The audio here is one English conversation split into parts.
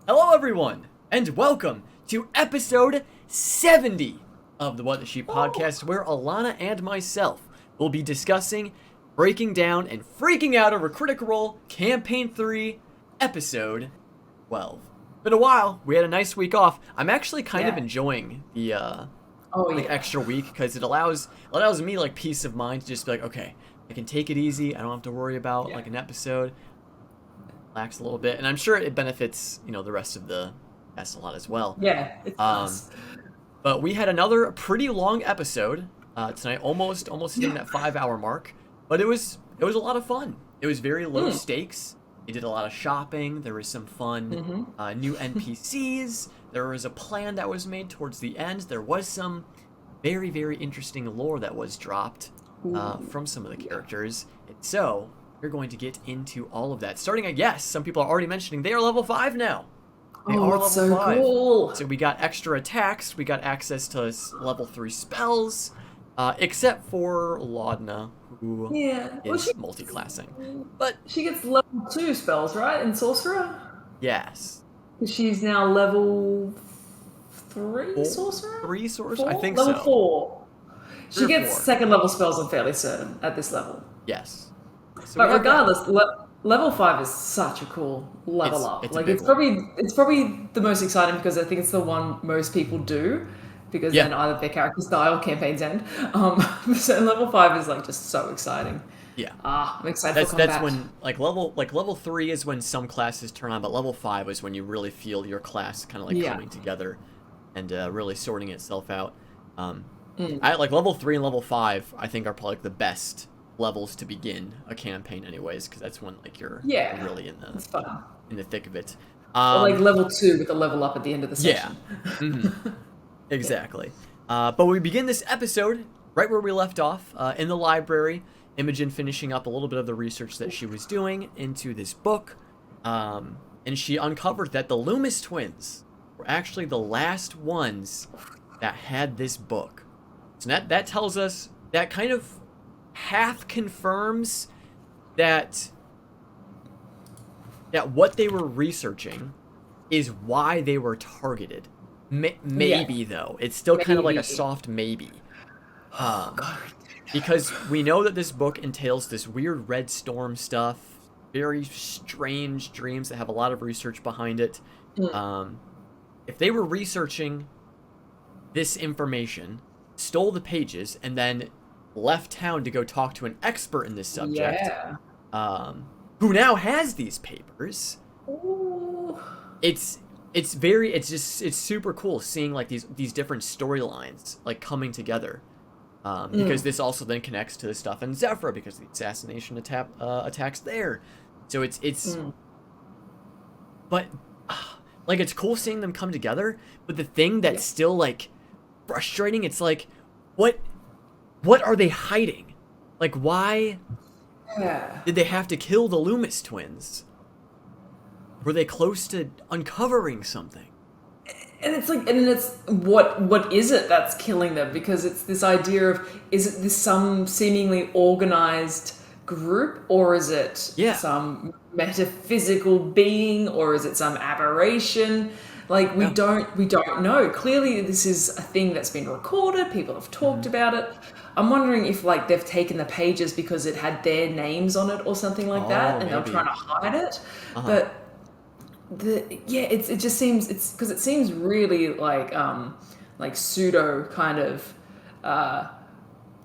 Hello everyone, and welcome to episode 70 of the What the Sheep podcast, where Alana and myself will be discussing, breaking down, and freaking out over Critical Role Campaign 3, episode 12. Been a while, we had a nice week off. I'm actually kind of enjoying the extra week, because it allows me like peace of mind to just be like, okay, I can take it easy, I don't have to worry about like an episode. Relax a little bit, and I'm sure it benefits the rest of the cast a lot as well. Yeah, it's nice. But we had another pretty long episode tonight, almost hitting that 5-hour mark. But it was a lot of fun. It was very low stakes. We did a lot of shopping. There was some fun new NPCs. There was a plan that was made towards the end. There was some very, very interesting lore that was dropped from some of the characters. And so we're going to get into all of that. Starting at, yes, some people are already mentioning they are level 5 now. They are level so 5. Cool. So we got extra attacks. We got access to level 3 spells. Except for Laudna, who is multi-classing. But she gets level 2 spells, right? In Sorcerer? Yes. She's now level 3 Sorcerer? 3 Sorcerer? 4? I think level so. 4. She gets 4. second level spells, I'm fairly certain, at this level. Yes. So but regardless, level 5 is such a cool level up. It's probably the most exciting because I think it's the one most people do, because then either their characters die or campaigns end. So level 5 is like just so exciting. Yeah. I'm excited for combat. That's when level 3 is when some classes turn on, but level 5 is when you really feel your class kind of like coming together and really sorting itself out. I like level 3 and level 5. I think are probably like the best levels to begin a campaign, anyways, because that's when like you're really in the thick of it. Or like level 2 with a level up at the end of the session. Yeah. Exactly. But we begin this episode right where we left off, in the library. Imogen finishing up a little bit of the research that she was doing into this book, and she uncovered that the Loomis twins were actually the last ones that had this book. So that tells us, that kind of half confirms that what they were researching is why they were targeted. Maybe though, it's still kind of like a soft maybe. Because we know that this book entails this weird red storm stuff, very strange dreams that have a lot of research behind it. If they were researching this information, stole the pages, and then left town to go talk to an expert in this subject, who now has these papers, it's super cool seeing like these different storylines like coming together, because this also then connects to the stuff in Zephyr, because the assassination attacks there. So it's but like it's cool seeing them come together. But the thing that's still like frustrating, it's like what are they hiding? Like, why did they have to kill the Loomis twins? Were they close to uncovering something? And it's like, and it's what is it that's killing them? Because it's this idea of, is it this some seemingly organized group, or is it some metaphysical being, or is it some aberration? Like, we don't know. Clearly, this is a thing that's been recorded. People have talked about it. I'm wondering if like they've taken the pages because it had their names on it or something like that, and they're trying to hide it. But it just seems, it's because it seems really like pseudo kind of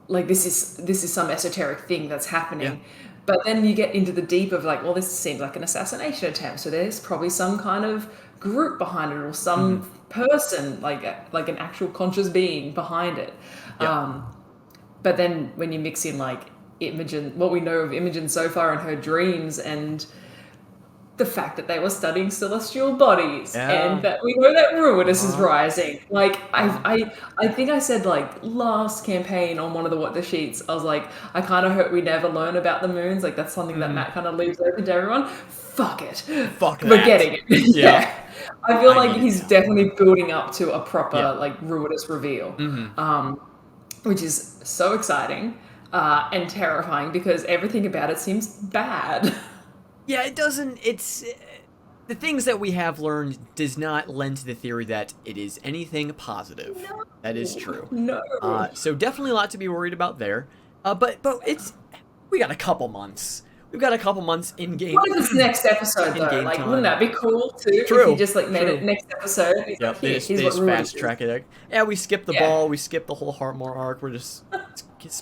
like this is some esoteric thing that's happening. But then you get into the deep of like, well, this seems like an assassination attempt, so there's probably some kind of group behind it, or some person, like an actual conscious being behind it. But then when you mix in like Imogen, what we know of Imogen so far in her dreams, and the fact that they were studying celestial bodies, and that we know that Ruinous is rising. Like I think I said like last campaign on one of the What the Sheets, I was like, I kind of hope we never learn about the moons. Like that's something that Matt kind of leaves open to everyone. Fuck it. We're getting it. Yeah. I feel like he's definitely building up to a proper like Ruinous reveal. Which is so exciting and terrifying, because everything about it seems bad. Yeah, it doesn't. It's the things that we have learned does not lend to the theory that it is anything positive. No. That is true. No. So definitely a lot to be worried about there. But we got a couple months. We've got a couple months in game. What if it's next episode though? Like, wouldn't that be cool too? True. If you just like made it next episode. It's yep. Like, they just fast track it. Yeah, we skipped the ball. We skipped the whole Heartmore arc. We're just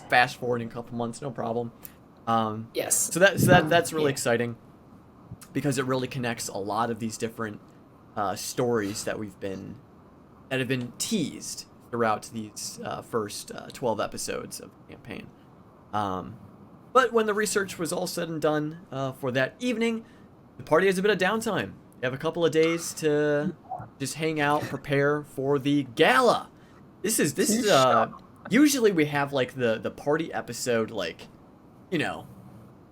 fast forwarding a couple months, no problem. Yes. So that's really exciting, because it really connects a lot of these different stories that have been teased throughout these first 12 episodes of the campaign. But when the research was all said and done for that evening, the party has a bit of downtime. They have a couple of days to just hang out, prepare for the gala. This is usually we have like the party episode, like, you know,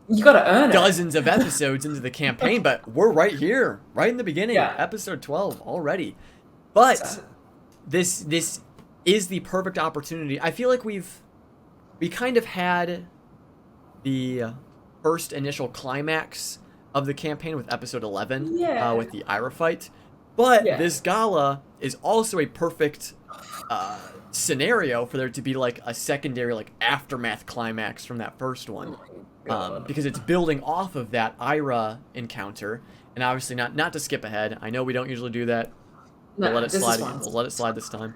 you gotta earn dozens of episodes into the campaign, but we're right here, right in the beginning, episode 12 already. But this is the perfect opportunity. I feel like we kind of had the first initial climax of the campaign with episode 11 with the Ira fight, but this gala is also a perfect scenario for there to be like a secondary like aftermath climax from that first one, because it's building off of that Ira encounter. And obviously not to skip ahead, I know we don't usually do that. We'll let it slide. We'll let it slide this time.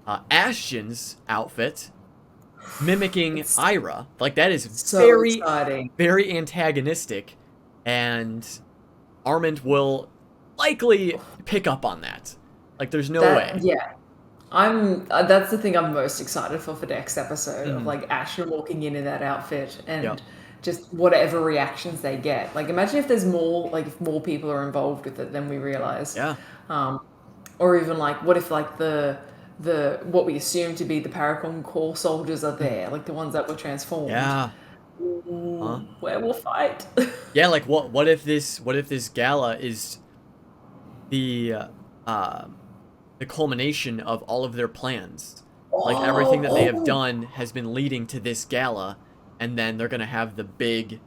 Ashton's outfit mimicking Ira, like, that is so very exciting. Very antagonistic, and Armand will likely pick up on that. Like, there's no way. Yeah, that's the thing I'm most excited for next episode, of like Ashton walking in that outfit and just whatever reactions they get. Like, imagine if there's more, like, if more people are involved with it than we realize. Or even like, what if like the what we assume to be the Paracon core soldiers are there, like the ones that were transformed. Where we'll fight. Like, what if this gala is the culmination of all of their plans? Like, everything that they have done has been leading to this gala, and then they're gonna have the big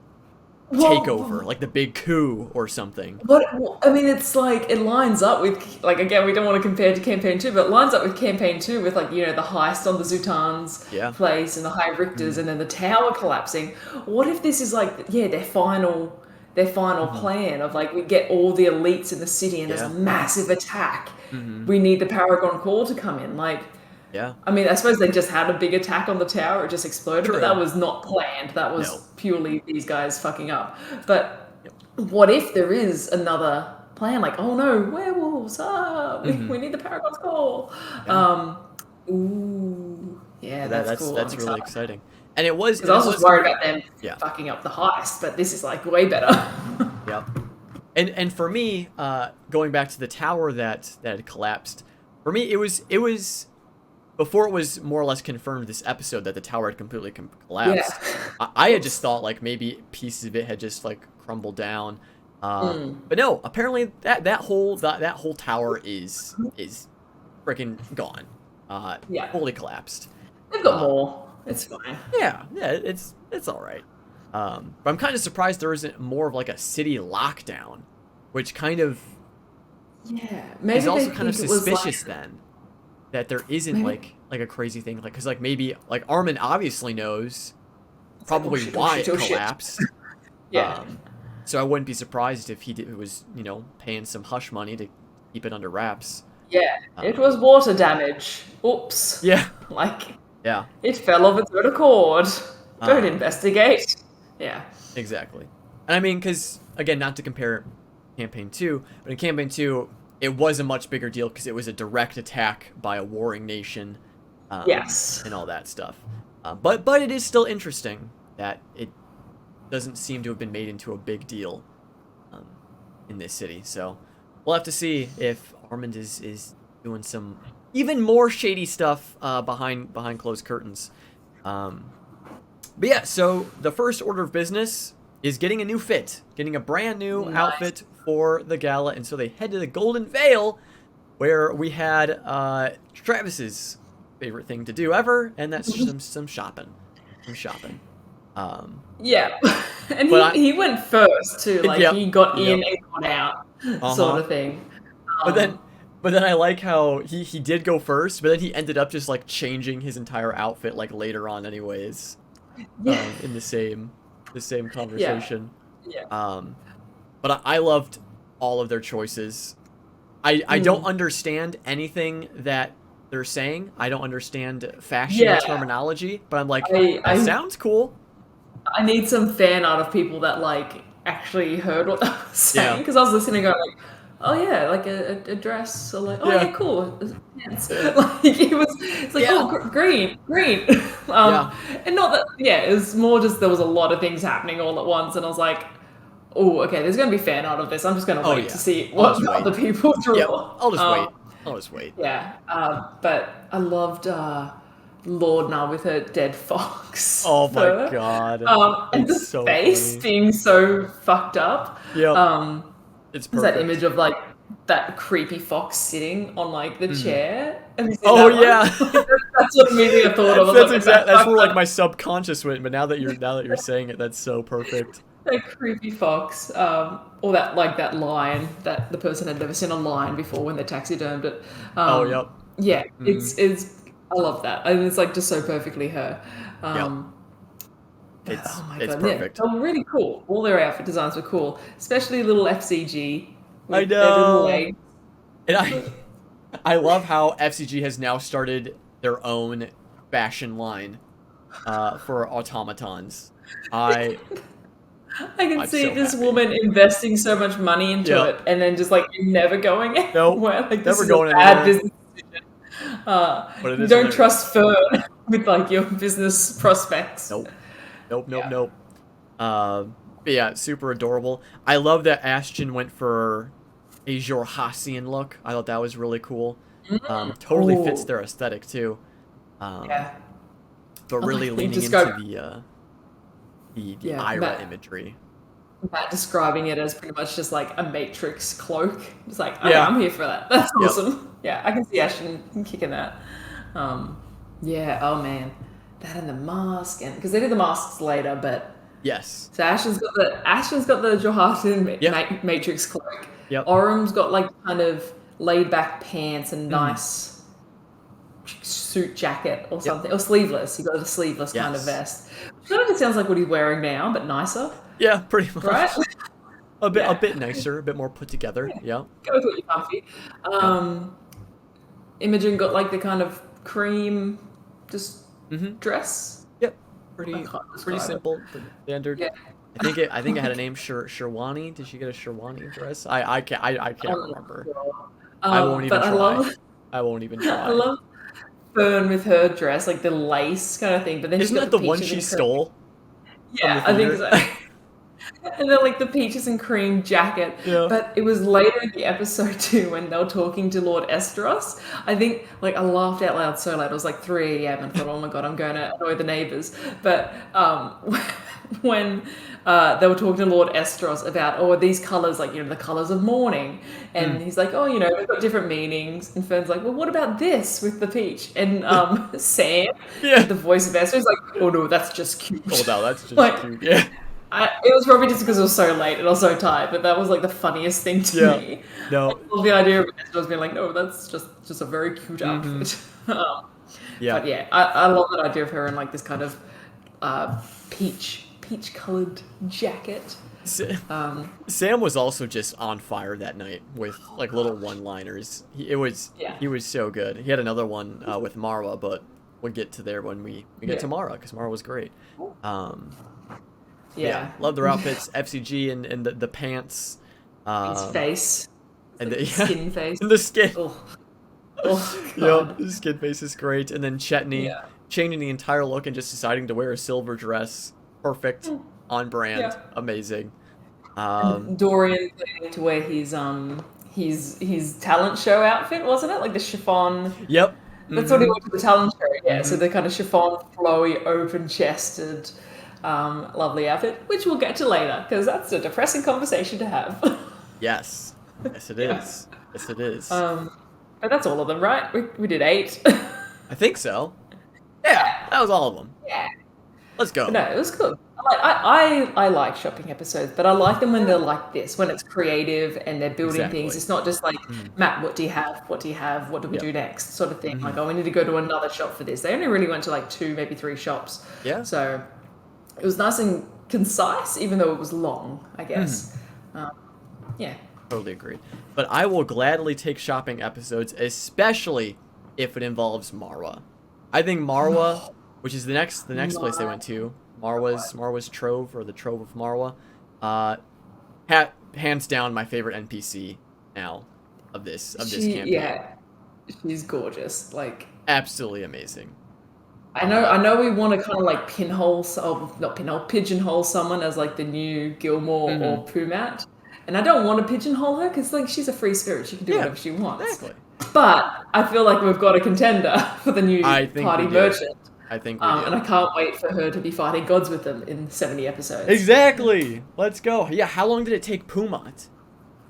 takeover, like the big coup or something. But I mean, it's like, it lines up with, like, again, we don't want to compare to campaign 2, but it lines up with campaign 2 with, like, you know, the heist on the Zutan's place and the High Richters and then the tower collapsing. What if this is like, their final plan of, like, we get all the elites in the city and there's a massive attack. We need the Paragon Core to come in, like. I mean, I suppose they just had a big attack on the tower. It just exploded, but that was not planned. That was purely these guys fucking up. But what if there is another plan? Like, oh no, werewolves! We need the Paragon's Core. That's cool. That's really exciting. And it was. Because I was just worried about them fucking up the heist, but this is like way better. And for me, going back to the tower that had collapsed, for me it was. Before it was more or less confirmed this episode that the tower had completely collapsed, I had just thought, like, maybe pieces of it had just, like, crumbled down. But no, apparently that whole tower is freaking gone. Fully collapsed. They've got more. It's fine. It's all right. But I'm kind of surprised there isn't more of, like, a city lockdown, which kind of maybe is also kind of suspicious then. That there isn't like a crazy thing, like, because like maybe like Armin obviously knows probably why it collapsed. So I wouldn't be surprised if he was, you know, paying some hush money to keep it under wraps. It was water damage. Oops. Like, it fell of its own accord. Don't investigate. Exactly. And I mean, because again, not to compare campaign 2, but in campaign 2. It was a much bigger deal because it was a direct attack by a warring nation, and all that stuff. But it is still interesting that it doesn't seem to have been made into a big deal in this city. So we'll have to see if Armand is doing some even more shady stuff behind closed curtains. But yeah, so the first order of business is getting a new fit, getting a brand new outfit for the gala, and so they head to the Golden Veil, where we had Travis's favorite thing to do ever, and that's some shopping. Yeah. And But I he went first too, like yep, he got yep, in and got out sort uh-huh. of thing. But then Um, but then I like how he did go first, but then he ended up just like changing his entire outfit like later on anyways, yeah, in the same yeah, conversation. yeah. Um, but I loved all of their choices. I don't Mm. understand anything that they're saying. I don't understand fashion Yeah, terminology, but I'm like, I that I sounds cool. I need some fan art of people that like actually heard what they were saying Yeah. because I was listening going like, oh yeah, like a dress, or like, oh Yeah. yeah, cool, pants. Yeah. Like it's like, Yeah. oh green, green. Yeah. And not that, yeah, it was more just there was a lot of things happening all at once, and I was like, oh, okay, there's gonna be fan art of this. I'm just gonna Oh wait to yeah. see I'll what just the wait. other people Yep. draw. I'll just wait. I'll just wait. Yeah, but I loved Lordna with her dead fox Oh my fur, god. and It's the so face funny. being so fucked up. Yep. Um, It's there's that image perfect. of like that creepy fox sitting on like the Mhm. chair. Have you seen Oh that one? yeah. That's what immediately I thought of. I was That's like, exact. that That's fucked where like up, my subconscious went. But now that you're saying it, that's so perfect. that creepy fox, or that like that lion that the person had never seen a lion before when they taxidermed it. Oh yep. Yeah, Hmm. it's I love that, and it's like just so perfectly her. Yep. Um, but oh my It's god, yeah, perfect. they were really cool. All their outfit designs were cool, especially little FCG I with their little know. legs. And I love how FCG has now started their own fashion line for automatons. I I can I'm see so this happy. woman investing so much money into Yep. it, and then just like never going Nope. anywhere. Like this Never is a going bad anywhere. business decision. But it You is don't hilarious. trust Fearne with like your business prospects. Nope. Nope. Nope. Yeah. Nope. But yeah, super adorable. I love that Ashton went for a Jorhassian look. I thought that was really cool. Totally fits Oh, their aesthetic too. Um, yeah. but I really like you leaning describe, into the yeah, Ira imagery. Matt describing it as pretty much just like a Matrix cloak. It's like, okay, Yeah. I'm here for that. That's Yep. awesome. Yeah, I can see Ashton kicking that. Um, yeah, oh man, that and the mask, and because they did the masks later, but Yes. so Ashton's got the Johansson Yep. Matrix cloak. Yep. Orum's got like kind of laid back pants and Mhm. nice suit jacket or Yep. something, or sleeveless. He got a sleeveless kind of Yes. vest. Which kind of sounds like what he's wearing now, but nicer, Yeah, pretty right? much. A Yeah. bit nicer, a bit more put together. Yeah. Yeah. Go with what you're comfy. Yep. Imogen got like the kind of cream, just Mhm. dress. Yep. I Pretty can't pretty describe it. simple, pretty standard. Yeah. I think it had a Like, name, Sherwani. Did she get a Sherwani dress? I I'm can't not remember. sure. I won't even But I try. love, I won't even I try. love Fern with her dress, like the lace kind of thing. But then she's Isn't got that the the one peaches she and cream. stole from the Yeah, I think theater? so. And then like the peaches and cream jacket. Yeah. But it was later in the episode too when they were talking to Lord Esteros. I think like I laughed out loud so loud. It was like 3 a.m. and thought, oh my god, I'm going to annoy the neighbors. But when they were talking to Lord Esteros about, oh, are these colors like, the colors of mourning? And Mm. he's like, oh, they've got different meanings. And Fern's like, well, what about this with the peach? And Sam, Yeah. the voice of Esther, is like, oh no, that's just Oh cute. no, that's just Like, cute. Yeah. it was probably just because it was so late and I was so tired, but that was like the funniest thing to Yeah. me. I No. love the idea of Estros being like, no, that's just a very cute Mm-hmm. outfit. um, Yeah. but yeah, I love that idea of her in like this kind of peach colored jacket. Sa- Um, Sam was also just on fire that night with like little one-liners. yeah, He was so good. He had another one with Marwa, but we'll get to there when we get yeah, to Marwa because Marwa was great. Um, yeah, yeah. love their outfits. FCG and the pants, His um, face, it's and like the the skin face. and the skin. Oh, oh Yep, god. the skin face is great. And then Chetney Yeah, changing the entire look and just deciding to wear a silver dress. Perfect, on brand, yeah. amazing. And Dorian planning to wear his talent show outfit, wasn't it? Like the chiffon. Yep. That's what he Mm-hmm. went to the talent show. Yeah, so Mm-hmm. the kind of chiffon, flowy, open-chested, lovely outfit, which we'll get to later because that's a depressing conversation to have. Yes. Yes, it Yeah. is. Yes, it is. Um, but that's all of them, right? We did 8. I think so. Yeah, that was all of them. Yeah. Let's But go. no, it was good. I like shopping episodes, but I like them when they're like this, when it's creative and they're building things. Exactly. It's not just like, Mhm. Matt, what do you have? What do you have? What do we Yep. do next? Sort of thing. Like, Mhm. oh, we need to go to another shop for this. They only really went to like 2, maybe 3 shops. Yeah. So it was nice and concise, even though it was long, I guess. Yeah. Totally agreed. But I will gladly take shopping episodes, especially if it involves Marwa. I think Marwa, which is the next place they went to, Marwa's Trove, or the Trove of Marwa, hands down my favorite NPC now of this campaign. Yeah, she's gorgeous. Like, Absolutely amazing. I know we want to kind of like pigeonhole someone as like the new Gilmore or Pumat. And I don't want to pigeonhole her because like she's a free spirit. She can do whatever she wants. Exactly. But I feel like we've got a contender for the new party merchant. I think we do. And I can't wait for her to be fighting gods with them in 70 episodes. Exactly. Let's go. Yeah, how long did it take Pumat?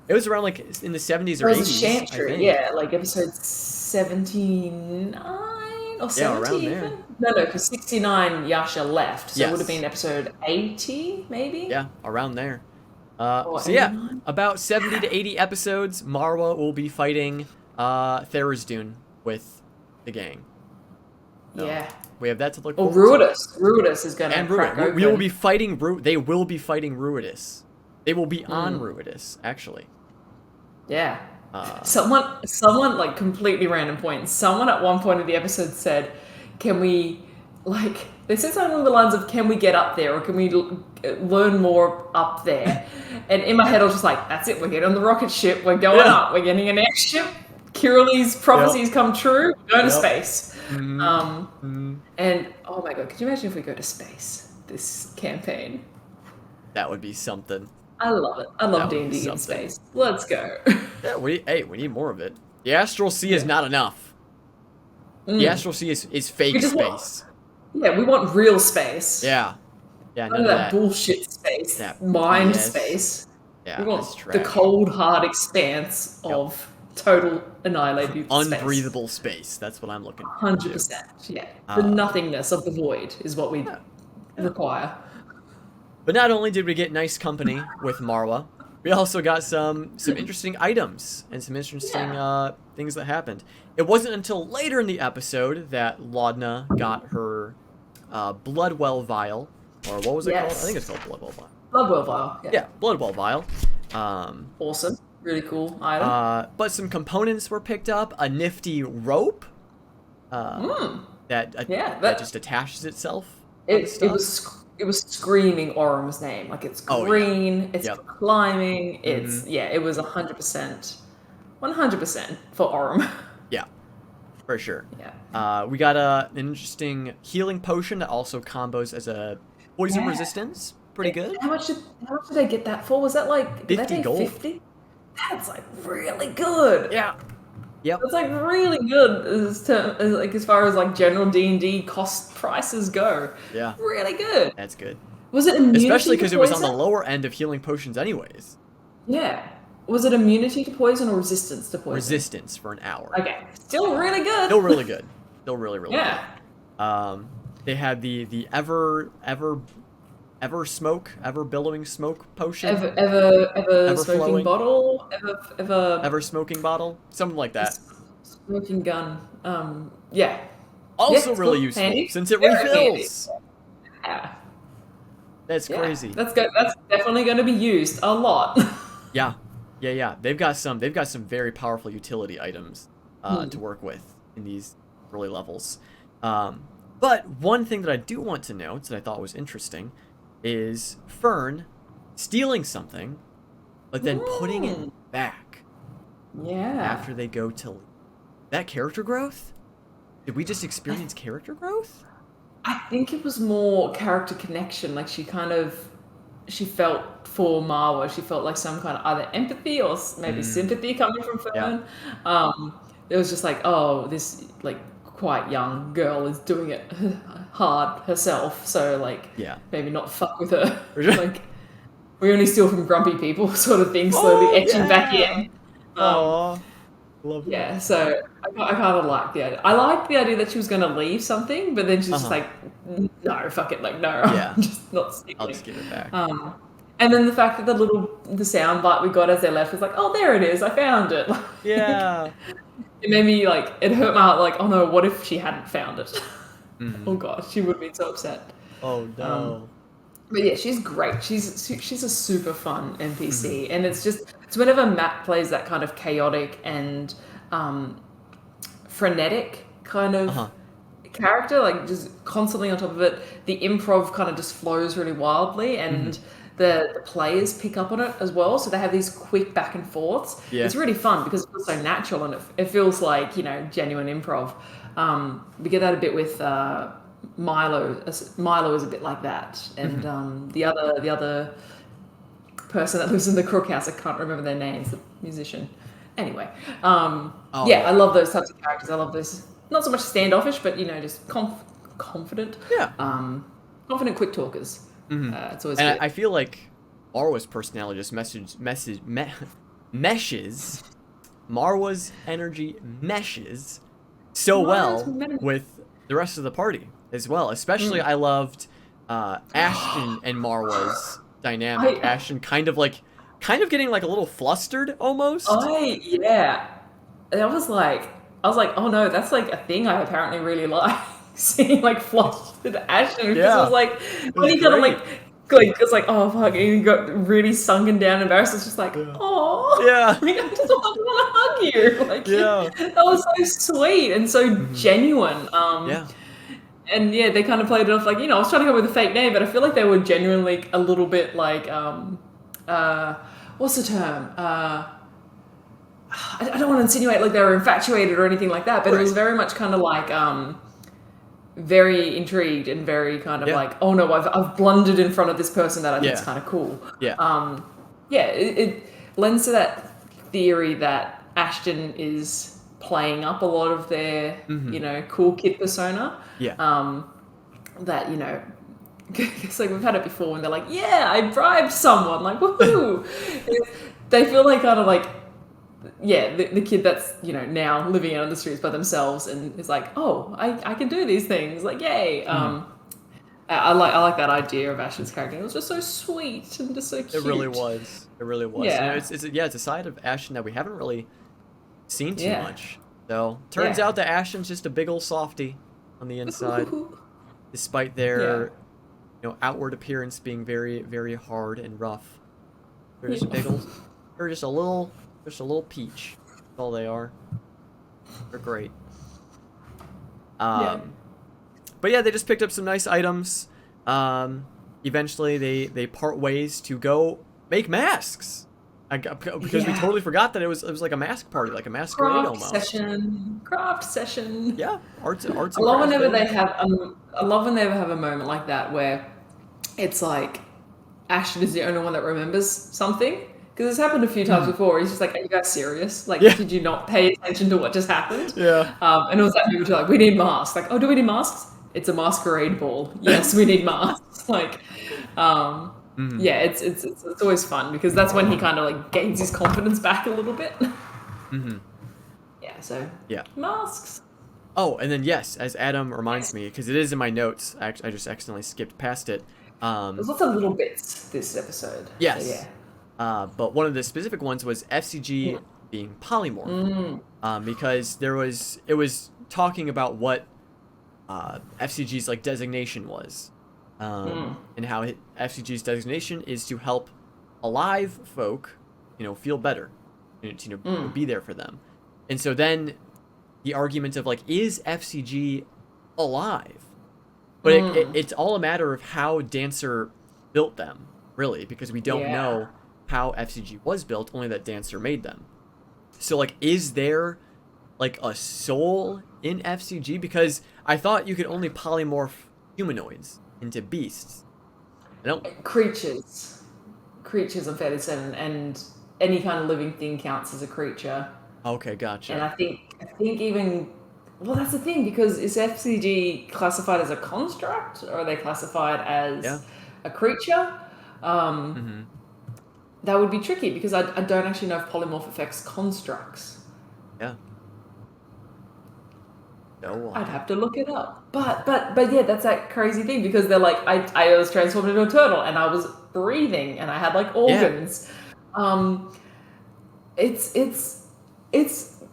It was around like in the 70s or 80s. It was a chantry, yeah, like episode 79 or 70 around even? there. No, because 69 Yasha left, so it would have Yes. been episode 80 maybe? Yeah, around there. Or So yeah, 89? about 70 to 80 episodes, Marwa will be fighting Tharizdun with the gang. So Yeah. we have that to look Or forward to. Ruidus. Ruidus is going to And crack Ruidus. open. We will be fighting They will be fighting Ruidus. They will be on Ruidus, actually. Yeah. Someone like completely random point. Someone at one point of the episode said, "Can we like?" They said something along the lines of, "Can we get up there, or can we learn more up there?" And in my head, I was just like, "That's it. We're getting on the rocket ship. We're going up. We're getting an airship. Kirli's prophecies come true. We're going to space." And oh my god, could you imagine if we go to space this campaign? That would be something. I love it. I love That would be D&D in something. space. Let's go. Yeah, we need more of it. The Astral Sea is not enough. The Astral Sea is fake just space. Yeah, we want real space. Yeah. Yeah, None none of of that that. bullshit space. That Mind BS. space. Yeah, We want that's the trash. cold, hard expanse of total annihilated Unbreathable space. That's what I'm looking for. 100%. Yeah. The nothingness of the void is what we require. But not only did we get nice company with Marwa, we also got some interesting items and some interesting things that happened. It wasn't until later in the episode that Laudna got her Bloodwell vial, or what was it called? I think it's called Bloodwell vial. Bloodwell vial. Yeah, Bloodwell vial. Awesome. Really cool item. But some components were picked up. A nifty rope that just attaches itself. It was screaming Orum's name. Like, it's green, it's for climbing, it was 100% for Orum. Yeah, for sure. Yeah. We got an interesting healing potion that also combos as a poison resistance. Pretty good. How much did I get that for? Was that like 50 gold. 50? That's like really good. Yeah. Yep. That's like really good as far as like general D&D cost prices go. Yeah. Really good. That's good. Was it immunity? Especially because to it was on the poison? lower end of healing potions anyways. Yeah. Was it immunity to poison or resistance to poison? Resistance for an hour. Okay. Still really good. Still really good. Still really, really Yeah. good. They had the ever billowing smoke potion. Ever smoking flowing. bottle? Ever smoking bottle. Something like that. Smoking gun. Yeah. Also it's really cool. useful Handy. since it Very refills. Yeah. That's Yeah. crazy. That's good. That's definitely going to be used a lot. Yeah. They've got some very powerful utility items to work with in these early levels. But one thing that I do want to note that I thought was interesting is Fearne stealing something, but then putting it back Yeah. after they go to leave. That character growth? Did we just experience character growth? I think it was more character connection. Like she felt for Marwa. She felt like some kind of either empathy or maybe sympathy coming from Fearne. It was just like, oh, this like quite young girl is doing it hard herself. So like, maybe not fuck with her. Like, we only steal from grumpy people, sort of thing. Slowly etching back in. Love that. Yeah, so I kind of like the idea. I like the idea that she was going to leave something, but then she's just like, no, fuck it, like no, Yeah. I'm just not I'll sticking. just give it back. And then the fact that the sound bite we got as they left was like, oh, there it is, I found it. Yeah. It made me like, it hurt my heart. Like, oh no, what if she hadn't found it? Oh Mhm. god, she would have been so upset. Oh Um, no. but yeah, she's great. She's a super fun Mhm. NPC, and it's whenever Matt plays that kind of chaotic and um, frenetic kind of Uh-huh. character, like just constantly on top of it. The improv kind of just flows really wildly, Mhm. and the players pick up on it as well. So they have these quick back and forths. Yeah. It's really fun because it feels so natural and it feels like genuine improv. We get that a bit with Milo. Milo is a bit like that, and Mhm. the other person that lives in the Crook House. I can't remember their names. The musician. Anyway, Oh yeah, I yeah. love those types of characters. I love those. Not so much standoffish, but just confident, Yeah. confident, quick talkers. Mhm. It's always And good. I feel like Marwa's personality just meshes. Marwa's energy meshes so Mars well men- with the rest of the party as well. Especially, Mm. I loved Ashton and Marwa's dynamic. I, Ashton kind of getting like a little flustered almost. yeah. And I was like, oh no, that's like a thing I apparently really like. Seeing like flustered Ashton because it was Yeah, like it when was he kind of great. like it's like oh fuck, and he got really sunken down, embarrassed. It's just like Yeah. oh, Yeah. like I just want to hug you. Like Yeah. that was so sweet and so Hmm. genuine. Yeah. And yeah, they kind of played it off like I was trying to come up with a fake name, but I feel like they were genuinely a little bit like uh, what's the term? I don't want to insinuate like they were infatuated or anything like that, but it Right. was very much kind of like very intrigued and very kind of Yeah. like, oh no, I've blundered in front of this person that I think is Yeah. kind of cool. Yeah. Yeah, it lends to that theory that Ashton is playing up a lot of their, Hmm. cool kid persona. Yeah. That, it's like we've had it before when they're like, yeah, I bribed someone, like, woohoo. They feel like kind of like, yeah, the kid that's, now living out on the streets by themselves and is like, oh, I can do these things, like, yay. Hmm. I like that idea of Ashton's character. It was just so sweet and just so It really cute. was. It really was. Yeah, It's a side of Ashton that we haven't really seen too yeah, much. So turns yeah. out that Ashton's just a big old softy on the inside, despite Yeah. their outward appearance being very very hard and rough. They're just a Yeah. big old. They're just a little peach. That's all they are. They're great. Yeah. Um, but yeah, they just picked up some nice items. Eventually, they part ways to go make masks. Because we Yeah. totally forgot that it was like a mask party, like a masquerade Craft almost. session. Craft session. Yeah, arts I and love crafts, whenever they baby. have I love when they ever have a moment like that where it's like Ashton is the only one that remembers something. Because it's happened a few times Mhm. before. He's just like, are you guys serious? Like, Yeah, did you not pay attention to what just happened? yeah. And it was that moment too, like, we need masks. Like, oh, do we need masks? It's a masquerade ball. Yes, we need masks. Like, um, Mhm. yeah, it's always fun because that's when he kind of like gains his confidence back a little bit. Mhm. Yeah, so Yeah. masks. Oh, and then yes, as Adam reminds Yes. me, because it is in my notes. I just accidentally skipped past it. There's lots of little bits this episode. So yeah. Yes. But one of the specific ones was FCG being polymorph. Mm, Because it was talking about what FCG's like designation was, mm, and how FCG's designation is to help alive folk, feel better, to mm, be there for them. And so then the argument of like, is FCG alive? But mm. it's all a matter of how Dancer built them, really, because we don't Yeah. know how FCG was built, only that Dancer made them. So, like, is there, like, a soul in FCG? Because I thought you could only polymorph humanoids into beasts. I don't... Creatures. Creatures, I'm fairly certain, and any kind of living thing counts as a creature. Okay, And gotcha. I think even well, that's the thing because is FCG classified as a construct or are they classified Yeah. as a creature? Um, Mm-hmm. that would be tricky because I don't actually know if polymorph affects constructs. Yeah. No I'd idea. have to look it up. But yeah, that's that crazy thing because they're like I was transformed into a turtle and I was breathing and I had like Yeah. organs. Um, it's it's it's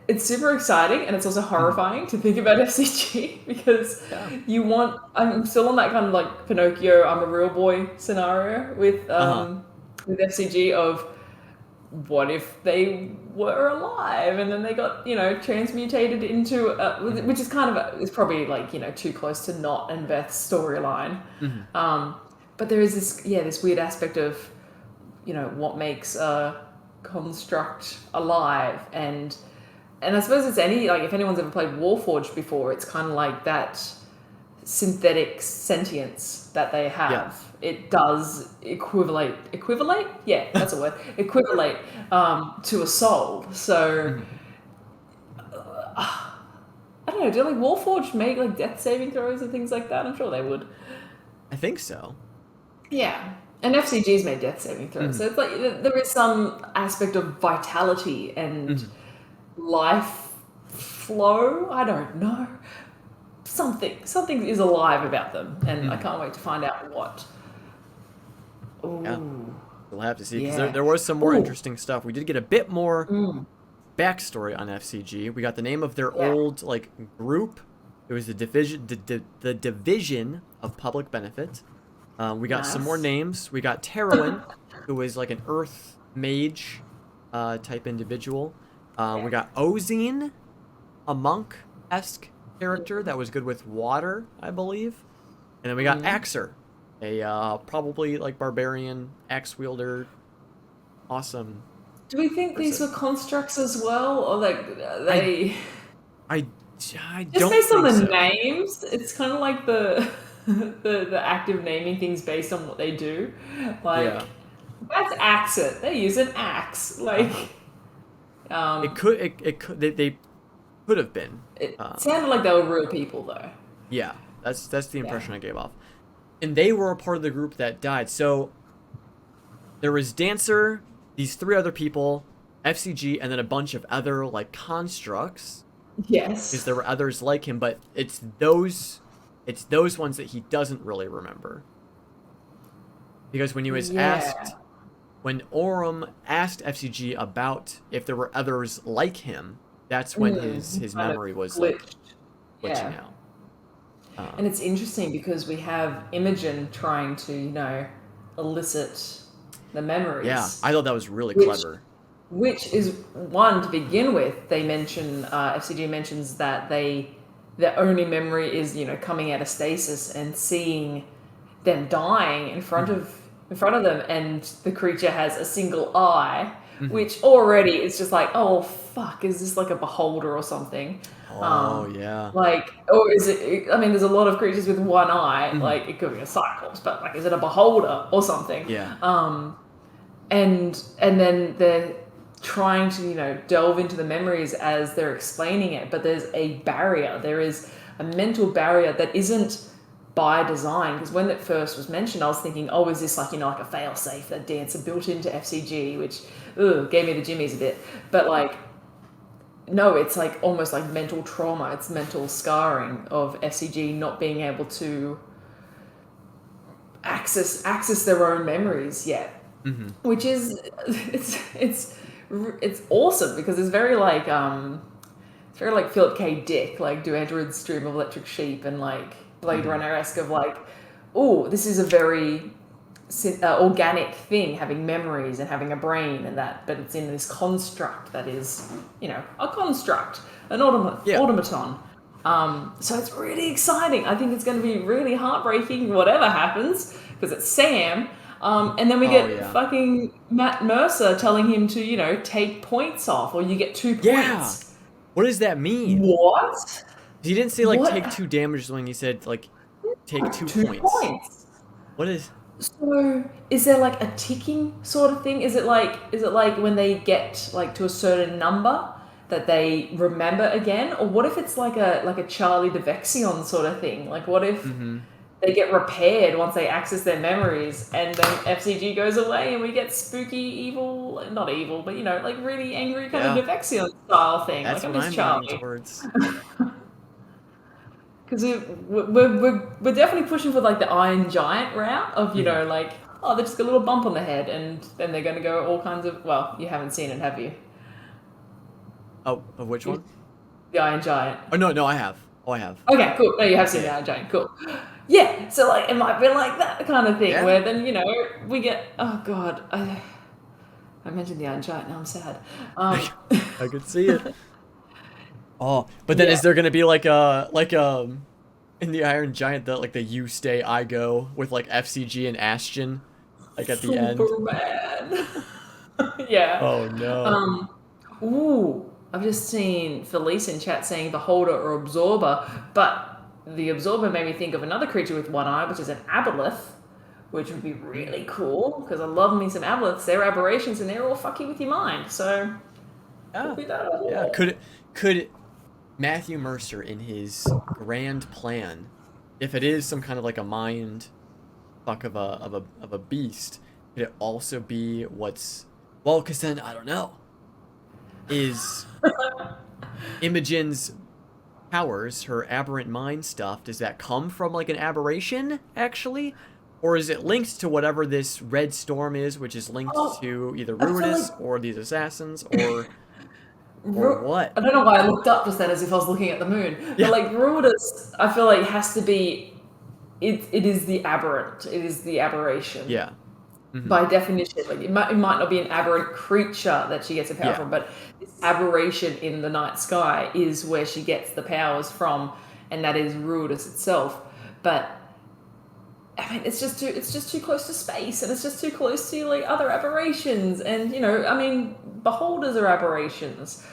it's super exciting and it's also Mhm. horrifying to think about FCG because Yeah. I'm still on that kind of like Pinocchio I'm a real boy scenario Uh-huh. with FCG of what if they were alive and then they got transmutated into Mhm. which is kind of is probably like too close to Not and Beth's storyline. Mhm. um but there is this weird aspect of what makes a construct alive, and I suppose it's any like if anyone's ever played Warforged before, it's kind of like that synthetic sentience that they Yeah. have. It does equivalate, yeah, that's a word, equivalate to a soul. So Mhm. I don't know, do like Warforged make like death saving throws and things like that? I'm sure they would. I think so. Yeah. And FCG's made death saving throws. So Mhm. it's like there is some aspect of vitality and Mhm. life flow. I don't know. Something is alive about them, and I Mhm. can't wait to find out what. Yeah. Ooh, We'll have to see because there yeah. there was some more Ooh, interesting stuff. We did get a bit more mm, backstory on FCG. We got the name of their yeah. old like group. It was the division of public benefit. We got some more Nice. names. We got Terowin, who is like an earth mage type individual. We Yeah. got Ozine, a monk-esque character Mm, that was good with water, I believe. And then we got mm. Axer, a probably like barbarian axe wielder, awesome Do we think these were person. constructs as well, or like I they I I just don't based on think the so. names? It's kind of like the the act of naming things based on what they do. Like Yeah. that's axe it. They use an axe. Like Uh-huh. um, It could they could have been. it Um, sounded like they were real people though. yeah, that's the Yeah. impression I gave off. And they were a part of the group that died. So there was Dancer, these three other people, FCG, and then a bunch of other like constructs. Because Yes. there were others like him, but it's those ones that he doesn't really remember. Because Yeah. when Orum asked FCG about if there were others like him, that's when his Kind of memory was like glitched. glitching Yeah. out. And Um, it's interesting because we have Imogen trying to, elicit the yeah, memories, I thought that was really which clever. which is one to begin with. They mention FCG mentions that their only memory is coming out of stasis and seeing them dying Hmm. in front of them, and the creature has a single eye, Hmm. which already is just like, oh fuck, is this like a beholder or something? Oh Um, yeah. like, or is it? I mean, there's a lot of creatures with one eye. Hmm. Like, it could be a cyclops, but like, is it a beholder or something? Yeah. And then they're trying to delve into the memories as they're explaining it, but there's a barrier. There is a mental barrier that isn't by design, because when it first was mentioned I was thinking, oh, is this like like a fail safe that Dancer built into FCG, which gave me the jimmies a bit. But like, no, it's like almost like mental trauma. It's mental scarring of FCG not being able to access their own memories yet, Hmm. which is it's awesome because it's very like Philip K. Dick, like Do Androids Dream of Electric Sheep, and like Blade Hmm. Runner esque of like, oh, this is a very organic thing, having memories and having a brain and that, but it's in this construct that is a construct, an Yeah. automaton. So it's really exciting. I think it's going to be really heartbreaking, whatever happens, because it's Sam. And then we Oh get yeah. fucking Matt Mercer telling him to, take points off, or you get two Yeah. points. What does that mean? What? He didn't say like take What? two damage when he said like take 2 points. 2 points. What is? So is there like a ticking sort of thing? Is it like when they get like to a certain number that they remember again? Or what if it's like a Charlie Devexion sort of thing? Like what if Hmm. they get repaired once they access their memories, and then FCG goes away, and we get spooky, evil, not evil, but like really angry kind of Nevexion style thing. That's like I what miss I'm Charlie. leaning towards. Because we're definitely pushing for like the Iron Giant route of like, oh, they just got a little bump on the head, and then they're going to go all kinds of. Well, you haven't seen it, have you? Oh, of which one? The Iron Giant. Oh no, I have. Oh, I have. Okay, cool. No, you have seen the Iron Giant. Cool. Yeah, so like it might be like that kind of thing where then we get. Oh God, I mentioned the Iron Giant. Now I'm sad. I could see it. Oh, but then is there gonna be like in the Iron Giant the You Stay I Go with like FCG and Ashton like at the end? Superman. Yeah. Oh no. Ooh, I've just seen Felice in chat saying beholder or absorber, but the absorber made me think of another creature with one eye, which is an aboleth, which would be really cool because I love me some aboleths. They're aberrations and they're all fucking with your mind. So could Matthew Mercer in his grand plan, if it is some kind of like a mind fuck of a beast, could it also be because then I don't know. Is Imogen's powers, her aberrant mind stuff, does that come from like an aberration actually? Or is it linked to whatever this red storm is, which is linked to either Ruinous or these assassins or what? I don't know why I looked up just then as if I was looking at the moon. Yeah. But like Ruinous, I feel like has to be it is the aberrant. It is the aberration. Yeah. Mm-hmm. By definition, like it might not be an aberrant creature that she gets her power from, but this aberration in the night sky is where she gets the powers from, and that is Ruidus itself. But I mean, it's just too close to space, and it's just too close to like other aberrations, and I mean, beholders are aberrations,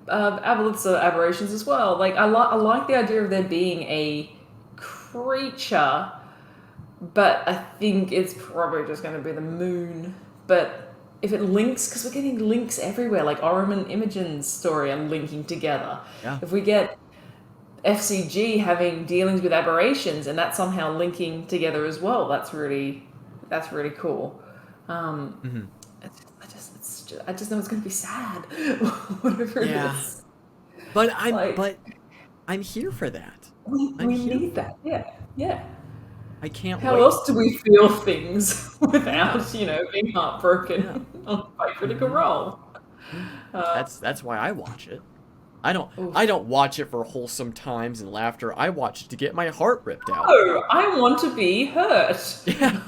aboleths are aberrations as well. Like I like the idea of there being a creature. But I think it's probably just going to be the moon. But if it links, because we're getting links everywhere, like Orym and Imogen's story are linking together. Yeah. If we get FCG having dealings with aberrations and that somehow linking together as well, that's really cool. I just know it's going to be sad, whatever it is. But I'm here for that. We need that. Yeah. I can't How else do we feel things without, being heartbroken on a critical role? That's why I watch it. I don't watch it for wholesome times and laughter. I watch it to get my heart ripped out. Oh, I want to be hurt. Yeah.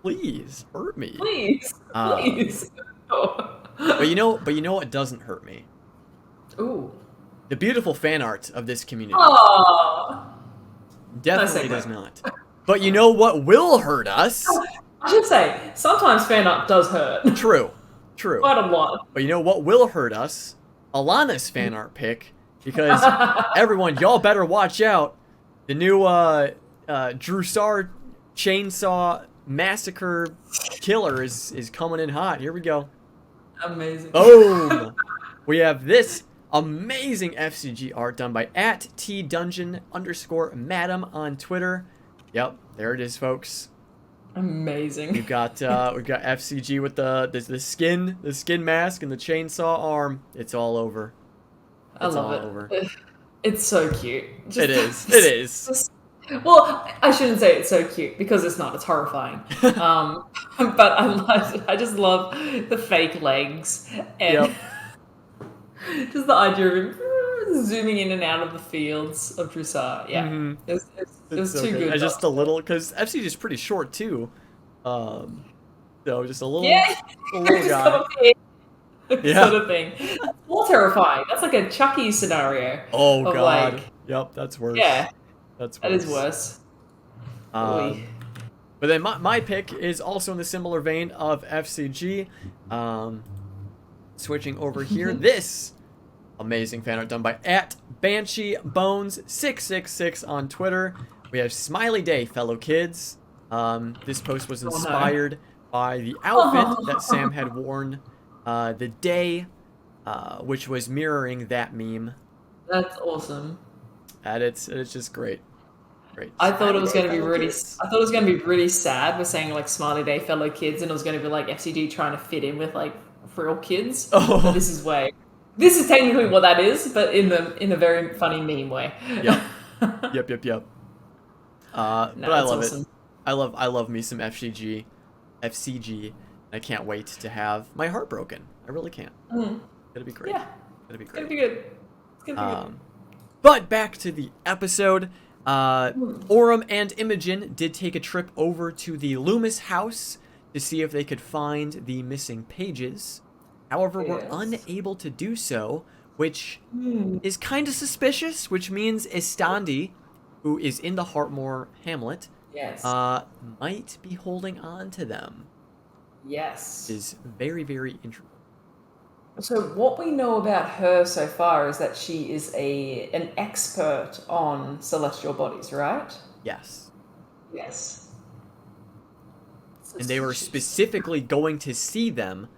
Please hurt me. Please. But you know what doesn't hurt me? Ooh. The beautiful fan art of this community. Aww. Definitely does not. But you know what will hurt us? I should say, sometimes fan art does hurt. True. Quite a lot. But you know what will hurt us? Alana's fan art pick. Because everyone, y'all better watch out. The new Drusar Chainsaw Massacre Killer is coming in hot. Here we go. Amazing. Boom! We have this amazing FCG art done by @tdungeon_madam on Twitter. Yep, there it is, folks. Amazing. We've got FCG with the skin mask and the chainsaw arm. It's all over. I love it. Over. It's so cute. It is. Well, I shouldn't say it's so cute because it's not. It's horrifying. But I just love the fake legs and just the idea of him zooming in and out of the fields of Drusar. Yeah, it was so too good. And just a little, because FCG is pretty short too. So just a little, a little guy. Sort of thing. More terrifying. That's like a Chucky scenario. Oh god. Yep, that's worse. Yeah. That is worse. But then my pick is also in the similar vein of FCG. Switching over here, this amazing fan art done by @BansheeBones666 on Twitter. We have Smiley Day, fellow kids. This post was inspired by the outfit that Sam had worn the day, which was mirroring that meme. That's awesome. And it's just great. Great. I thought it was Smiley going to be Day really. fellow kids. I thought it was going to be really sad. We're saying like Smiley Day fellow kids, and it was going to be like FCG trying to fit in with like real kids. Oh. But this is way. This is technically what that is, but in a very funny meme way. Yep. Yep. No, But I love awesome. it. I love me some FCG. I can't wait to have my heart broken. I really can't. It'll be great. Yeah, It'll be it's great. gonna be good. It's gonna be good. But back to the episode. Orem and Imogen did take a trip over to the Loomis house to see if they could find the missing pages. However, were unable to do so, which is kind of suspicious, which means Estandi, who is in the Heartmoor Hamlet, might be holding on to them. Yes. Is very, very interesting. So what we know about her so far is that she is an expert on celestial bodies, right? Yes. Yes. And they were specifically going to see them,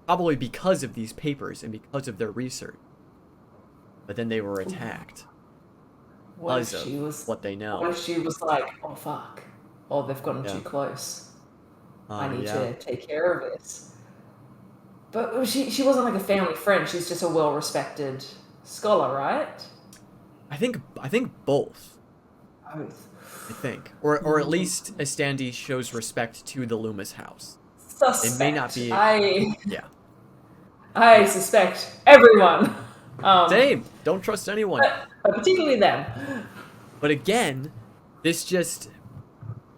probably because of these papers and because of their research. But then they were attacked. Because of what they know. What if she was like, oh fuck, oh they've gotten too close. I need to take care of this. But she wasn't like a family friend. She's just a well-respected scholar, right? I think both. Both. I think, or at least Estandi shows respect to the Loomis house. Suspect. It may not be. I suspect everyone. Same. Don't trust anyone. But particularly them. But again, this just.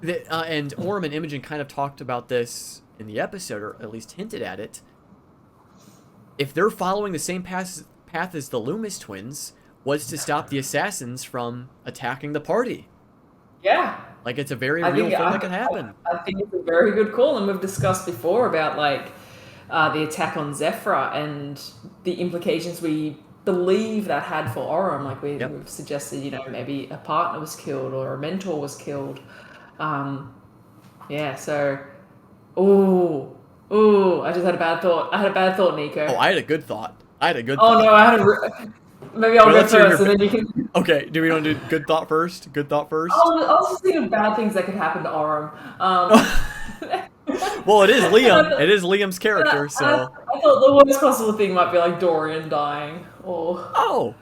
And Orem and Imogen kind of talked about this in the episode, or at least hinted at it. If they're following the same path as the Loomis twins, was to stop the assassins from attacking the party. Yeah. Like, it's a very real thing that could happen. I think it's a very good call, and we've discussed before about, like, the attack on Zephyra and the implications we believe that had for Orem. Like, we've suggested, you know, maybe a partner was killed or a mentor was killed. So... Ooh, I just had a bad thought. Nico. Oh, I had a good thought. No, I had a... Maybe I'll go first, and then you can... Okay, do we want to do good thought first? I was just thinking of bad things that could happen to Orem. Well, it is Liam. It is Liam's character, so... I thought the worst possible thing might be, like, Dorian dying, or... Oh!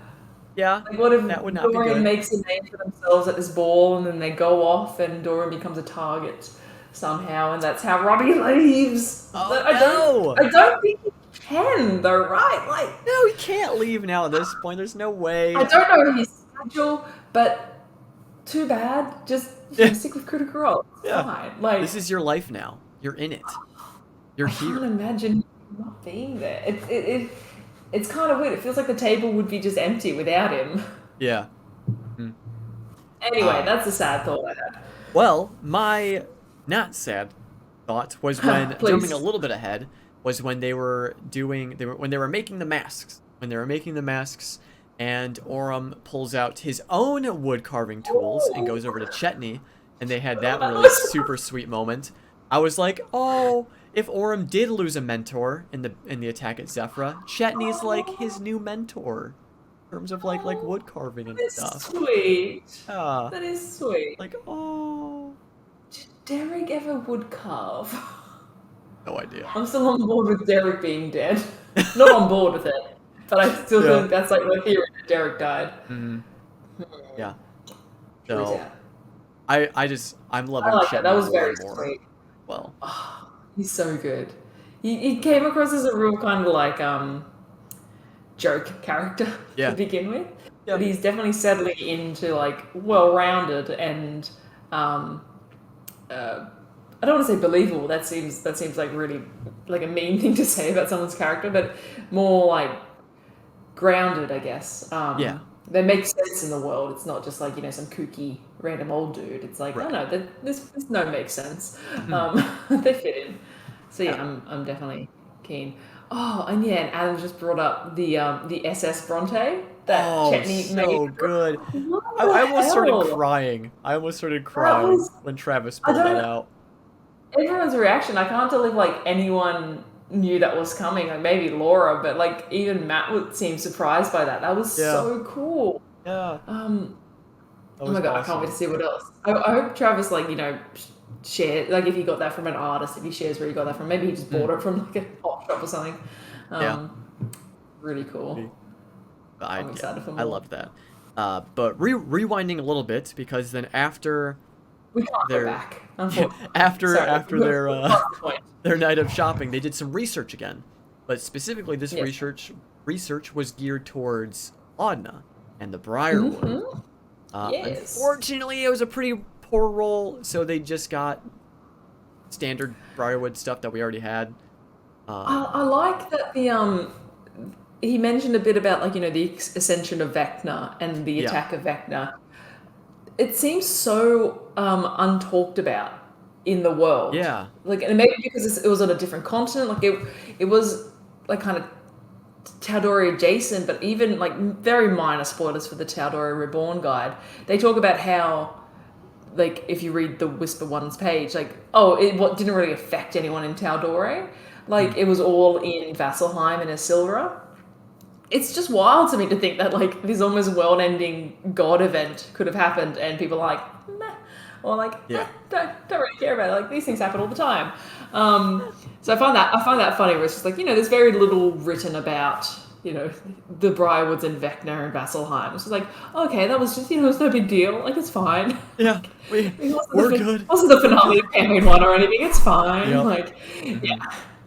Yeah, like, what if that would not be Dorian good. makes a name for themselves at this ball, and then they go off, and Dorian becomes a target somehow, and that's how Robbie leaves. Oh, I don't think he can, though, right? Like, no, he can't leave now at this point. There's no way. I don't know his schedule, but too bad. Just stick with Critical Role. It's fine. Like, this is your life now. You're in it. You're here. I can't imagine him not being there. It's kind of weird. It feels like the table would be just empty without him. Yeah. Anyway, that's a sad thought I had. Well, my not sad thought was when jumping a little bit ahead was when they were making the masks. When they were making the masks, and Orem pulls out his own wood carving tools and goes over to Chetney, and they had that really super sweet moment. I was like, oh, if Orem did lose a mentor in the attack at Zephyra, Chetney's like his new mentor in terms of like wood carving and stuff. Sweet. That is sweet. Like, oh. Did Derek ever wood carve? No idea. I'm still on board with Derek being dead. Not on board with it, but I still think that's like the theory that Derek died. Yeah. So I'm loving I like Chetney that was more very and more. sweet. Well, He's so good. He came across as a real kind of like joke character to begin with. Yeah. But he's definitely settling into like well-rounded and I don't want to say believable. That seems like really like a mean thing to say about someone's character, but more like grounded, I guess. They make sense in the world. It's not just like, you know, some kooky random old dude. It's like, this no makes sense. They fit in. So yeah, I'm definitely keen. Oh, and Adam just brought up the SS Bronte that Chetney made. So good. I almost started crying when Travis pulled that out. Everyone's reaction, I can't tell if like anyone knew that was coming, like maybe Laura, but like even Matt would seem surprised by that. That was so cool. Yeah. That Oh was my god, I can't wait to awesome. see what else. I hope Travis, like, share, like, if he got that from an artist, if he shares where he got that from. Maybe he just bought it from, like, a pop shop or something. Yeah. Really cool. I'm excited for I more. loved that. But rewinding a little bit, because then after We can't go their back, unfortunately. after Sorry. their We're past the point. their night of shopping, they did some research again. But specifically, this Yes. research was geared towards Audna and the Briarwood. Mm-hmm. Yes. Unfortunately, it was a pretty poor roll, so they just got standard Briarwood stuff that we already had. I like that he mentioned a bit about, like, the ascension of Vecna and the Yeah. attack of Vecna. It seems so untalked about in the world. Yeah. Like, and maybe because it was on a different continent. Like, it was like kind of Tal'Dorei adjacent, but even like very minor spoilers for the Tal'Dorei Reborn guide. They talk about how, like, if you read the Whisper One's page, like, what didn't really affect anyone in Tal'Dorei. Like, it was all in Vasselheim and Isilra. It's just wild to me to think that, like, this almost world-ending god event could have happened, and people are like, meh, or like, don't really care about it. Like, these things happen all the time. So I find that funny. Where it's just like, there's very little written about, the Briarwoods and Vecna and Vasselheim. It's just like, okay, that was just, it's no big deal. Like, it's fine. Yeah, we're good. It wasn't the finale of Campaign 1 or anything. It's fine. Yep. Like, yeah.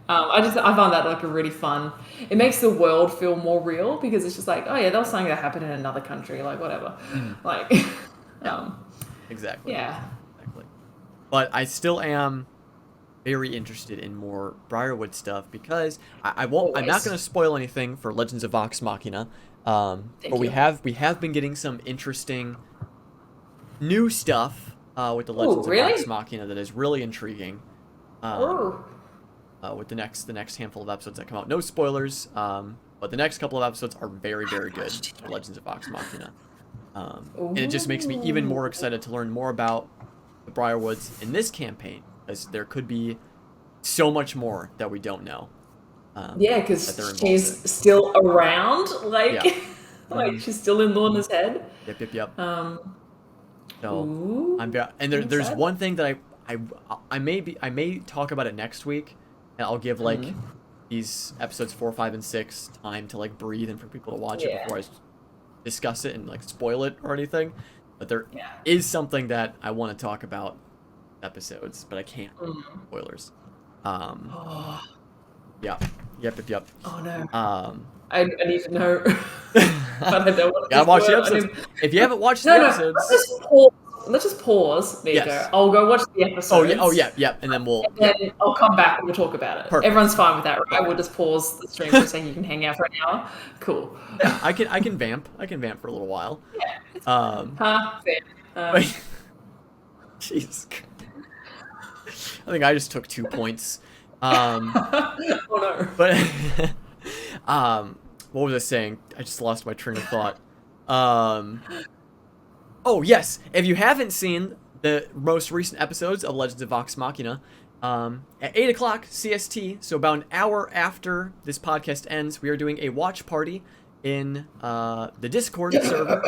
I find that, like, a really fun. It makes the world feel more real, because it's just like, oh yeah, that was something that happened in another country, like, whatever. Like, Exactly. yeah. Exactly. But I still am very interested in more Briarwood stuff, because I won't. I'm not going to spoil anything for Legends of Vox Machina. But we have been getting some interesting new stuff with the Legends of Vox Machina that is really intriguing. With the next handful of episodes that come out. No spoilers, but the next couple of episodes are very, very good for Legends of Vox Machina. And it just makes me even more excited to learn more about the Briarwoods in this campaign, as there could be so much more that we don't know. Yeah, because she's still around, like, like, she's still in Lorna's head. Yep. So and there's one thing that I may talk about it next week. And I'll give, like, these episodes 4, 5, and 6 time to, like, breathe and for people to watch it before I discuss it and, like, spoil it or anything. But there is something that I want to talk about episodes, but I can't. Spoilers. Yep. Oh no. I need to know. But I don't want to. Gotta watch the episodes. If you haven't watched the episodes, let's just pause. There you go. I'll go watch the episodes. Yeah. And then I'll come back and we'll talk about it. Perfect. Everyone's fine with that, right? We'll just pause the stream for a second. You can hang out for an hour. Cool. Yeah, I can vamp. I can vamp for a little while. Yeah. Jesus. I think I just took 2 points. Oh no. But what was I saying? I just lost my train of thought. Oh yes, if you haven't seen the most recent episodes of Legends of Vox Machina, at 8 o'clock CST, so about an hour after this podcast ends, we are doing a watch party in the Discord server.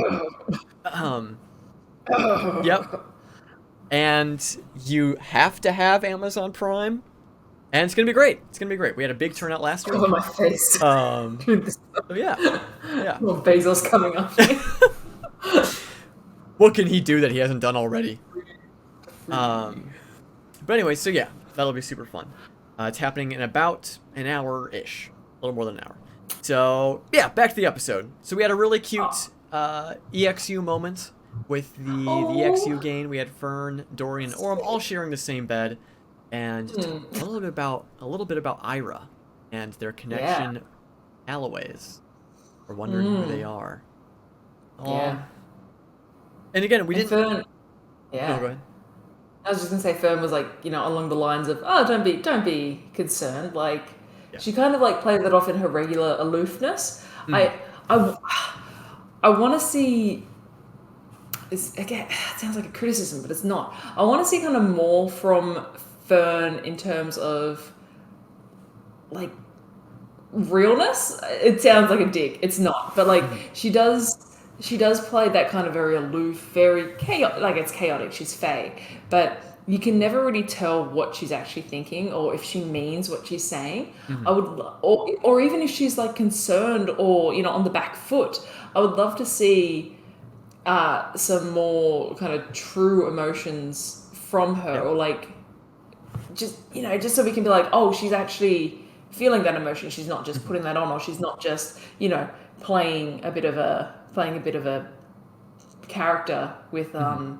Yep. And you have to have Amazon Prime, and it's gonna be great. We had a big turnout last week. Over my face. So yeah. Well, Bezos coming up. What can he do that he hasn't done already? But anyway, so yeah, that'll be super fun. It's happening in about an hour-ish. A little more than an hour. So, yeah, back to the episode. So we had a really cute EXU moment with the EXU gang. We had Fearne, Dorian, and Orem all sharing the same bed. And just a little bit about Ira and their connection Alloways. We're wondering who they are. And again, we didn't. Fearne, No, go ahead. I was just gonna say, Fearne was like, along the lines of, don't be concerned. Like, she kind of like played that off in her regular aloofness. I want to see. Again, it sounds like a criticism, but it's not. I want to see kind of more from Fearne in terms of, like, realness. It sounds like a dig. It's not, but like she does she does play that kind of very aloof, very chaotic. Like it's chaotic. She's Faye, but you can never really tell what she's actually thinking or if she means what she's saying. I Hmm. would, or even if she's like concerned or on the back foot. I would love to see some more kind of true emotions from her, Yeah. or like just so we can be like, oh, she's actually feeling that emotion. She's not just Hmm. putting that on, or she's not just playing a bit of a character Hmm.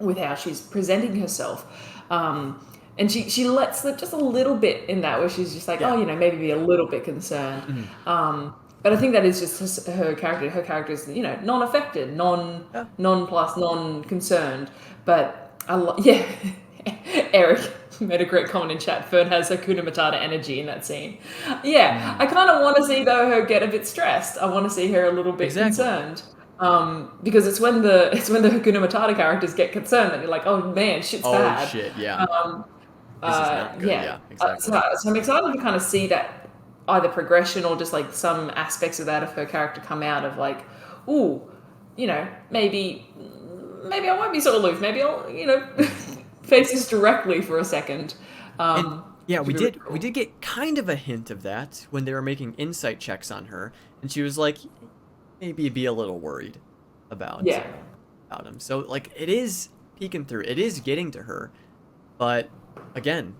with how she's presenting herself. And she lets slip just a little bit in that, where she's just like, Yeah. oh, maybe be a little bit concerned. Hmm. But I think that is just her character. Her character is, non-affected, Yeah. non-plus, non-concerned. But yeah, Eric made a great comment in chat. Fearne has Hakuna Matata energy in that scene. Yeah, Hmm. I kind of want to see though her get a bit stressed. I want to see her a little bit Exactly. concerned. Because it's when the Hakuna Matata characters get concerned that you're like, oh man, shit's Oh bad. shit. Yeah. Um, This is not good. yeah. Yeah. So, Exactly. so I'm excited to kind of see that either progression or just like some aspects of that of her character come out of like, ooh, maybe I won't be so aloof. Maybe I'll Hmm. face this directly for a second. And yeah, Which we would be really did we cool. did get kind of a hint of that when they were making insight checks on her, and she was like, maybe be a little worried about Yeah. him. So like it is peeking through. It is getting to her, but again,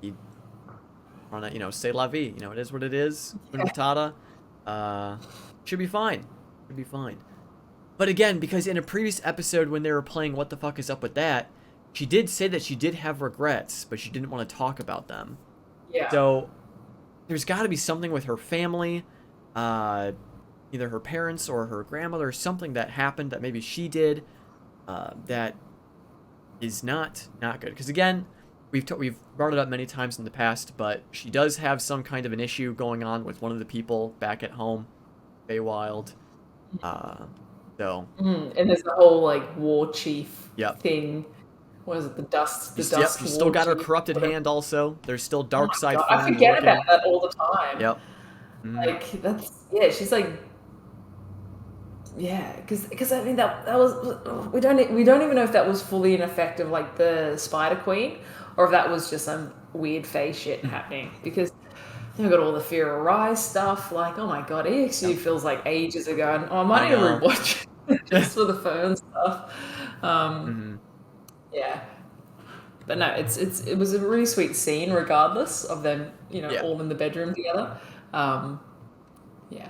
you wanna say la vie. It is what it is. Hakuna Matata, uh, should be fine. Should be fine. But again, because in a previous episode when they were playing What the Fuck Is Up With That, she did say that she did have regrets, but she didn't want to talk about them. Yeah. So there's got to be something with her family, uh, either her parents or her grandmother, something that happened that maybe she did, that is not good. Because again, we've brought it up many times in the past, but she does have some kind of an issue going on with one of the people back at home, Feywild. Uh, so And there's the whole like war chief yep. thing. What is it? The dust, the Yep, dust she's still war got her chief. corrupted Whatever. hand also. There's still Oh dark my side god, I Fearne forget about working. that all the time. Yep. Hmm. Like she's like, yeah, because I mean that was, we don't even know if that was fully an effect of like the Spider Queen, or if that was just some weird phase shit happening. Because we got all the Fear of Rise stuff. Like, oh my god, EXU Yep. feels like ages ago, and I I might need to know. rewatch it just for the Fern stuff. Um, Hmm. yeah, but no, it was a really sweet scene, regardless of them, Yeah. all in the bedroom together. Um, yeah.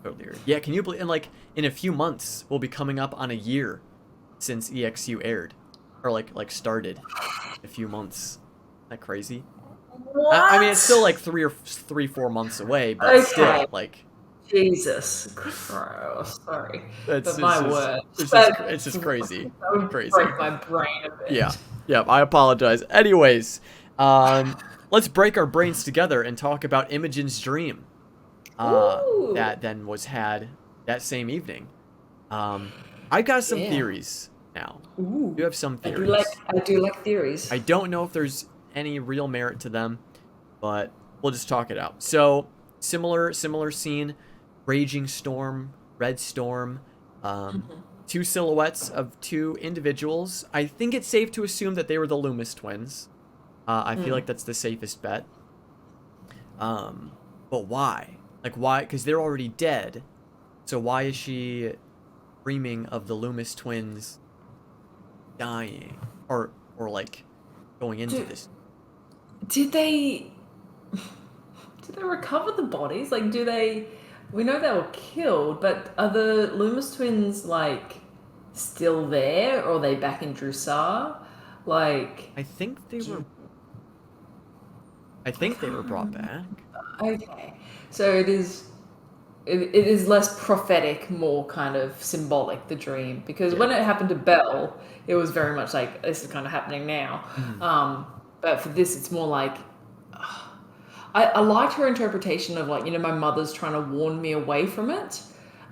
Totally. Yeah. Can you believe? And like in a few months, we'll be coming up on a year since EXU aired, or like started. A few months. Isn't that crazy? I mean, it's still What? like 4 months away, but Okay. still, like Jesus Christ. Sorry. it's But it's my just word. it's just it's That just crazy, would crazy. break my brain a Yeah. bit. Yeah. I apologize. Anyways, let's break our brains together and talk about Imogen's dream. Ooh. That then was had that same evening. Um, I've got some Yeah. theories now. You Ooh. have some I do like theories. I do like theories. I don't know if there's any real merit to them, but we'll just talk it out. So similar scene, raging storm, red storm, um, Mhm. two silhouettes of two individuals. I think it's safe to assume that they were the Loomis twins. I feel Mm. like that's the safest bet. But why? Like why? Because they're already dead. So why is she dreaming of the Loomis twins dying, or like going into Do, this? did they did they recover the bodies? Like, do they? We know they were killed, but are the Loomis twins like still there, or are they back in Drusar? Like, I think they do were. you, I I think they were can't brought remember. back. Okay, so it is less prophetic, more kind of symbolic, the dream, because Yeah. when it happened to Belle, it was very much like this is kind of happening now. Mhm. But for this, it's more like I liked her interpretation of like, my mother's trying to warn me away from it.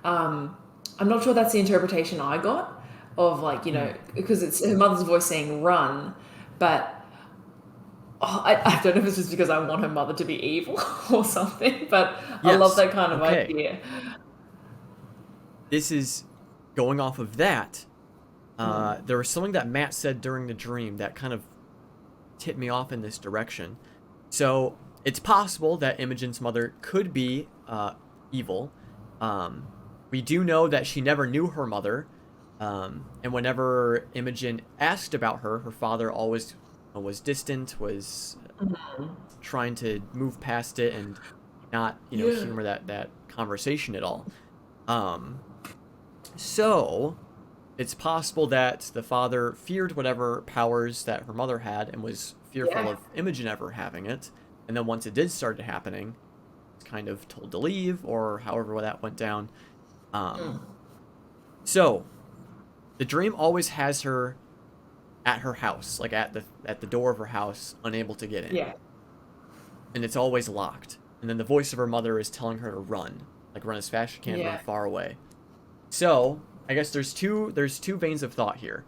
Um, I'm not sure that's the interpretation I got of like, Mhm. because it's her mother's voice saying run, but I don't know if it's just because I want her mother to be evil or something, but I love Yes. that kind of Okay. idea. this is going off of that. There was something that Matt said during the dream that kind of tipped me off in this direction. So it's possible that Imogen's mother could be evil. We do know that she never knew her mother, and whenever Imogen asked about her, her father always was distant, was trying to move past it and not, humor that conversation at all. So it's possible that the father feared whatever powers that her mother had and was fearful of Imogen ever having it. And then once it did start happening, it's kind of told to leave, or however that went down. So the dream always has her at her house, like at the door of her house, unable to get in. Yeah. And it's always locked. And then the voice of her mother is telling her to run, like run as fast as you can, run far away. So I guess there's two veins of thought here.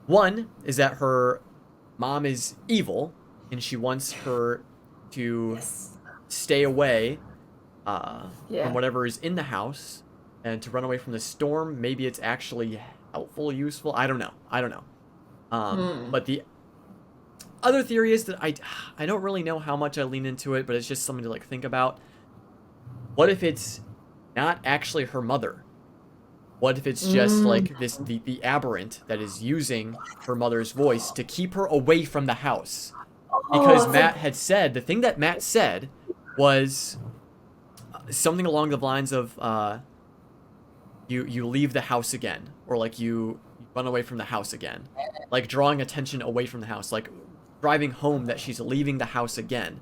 One is that her mom is evil, and she wants her to stay away from whatever is in the house, and to run away from the storm. Maybe it's actually helpful, useful. I don't know. But the other theory is that I don't really know how much I lean into it, but it's just something to like think about. What if it's not actually her mother? What if it's just like the aberrant that is using her mother's voice to keep her away from the house? Because Matt had said, the thing that Matt said was something along the lines of you leave the house again, or like you run away from the house again, like drawing attention away from the house, like driving home that she's leaving the house again.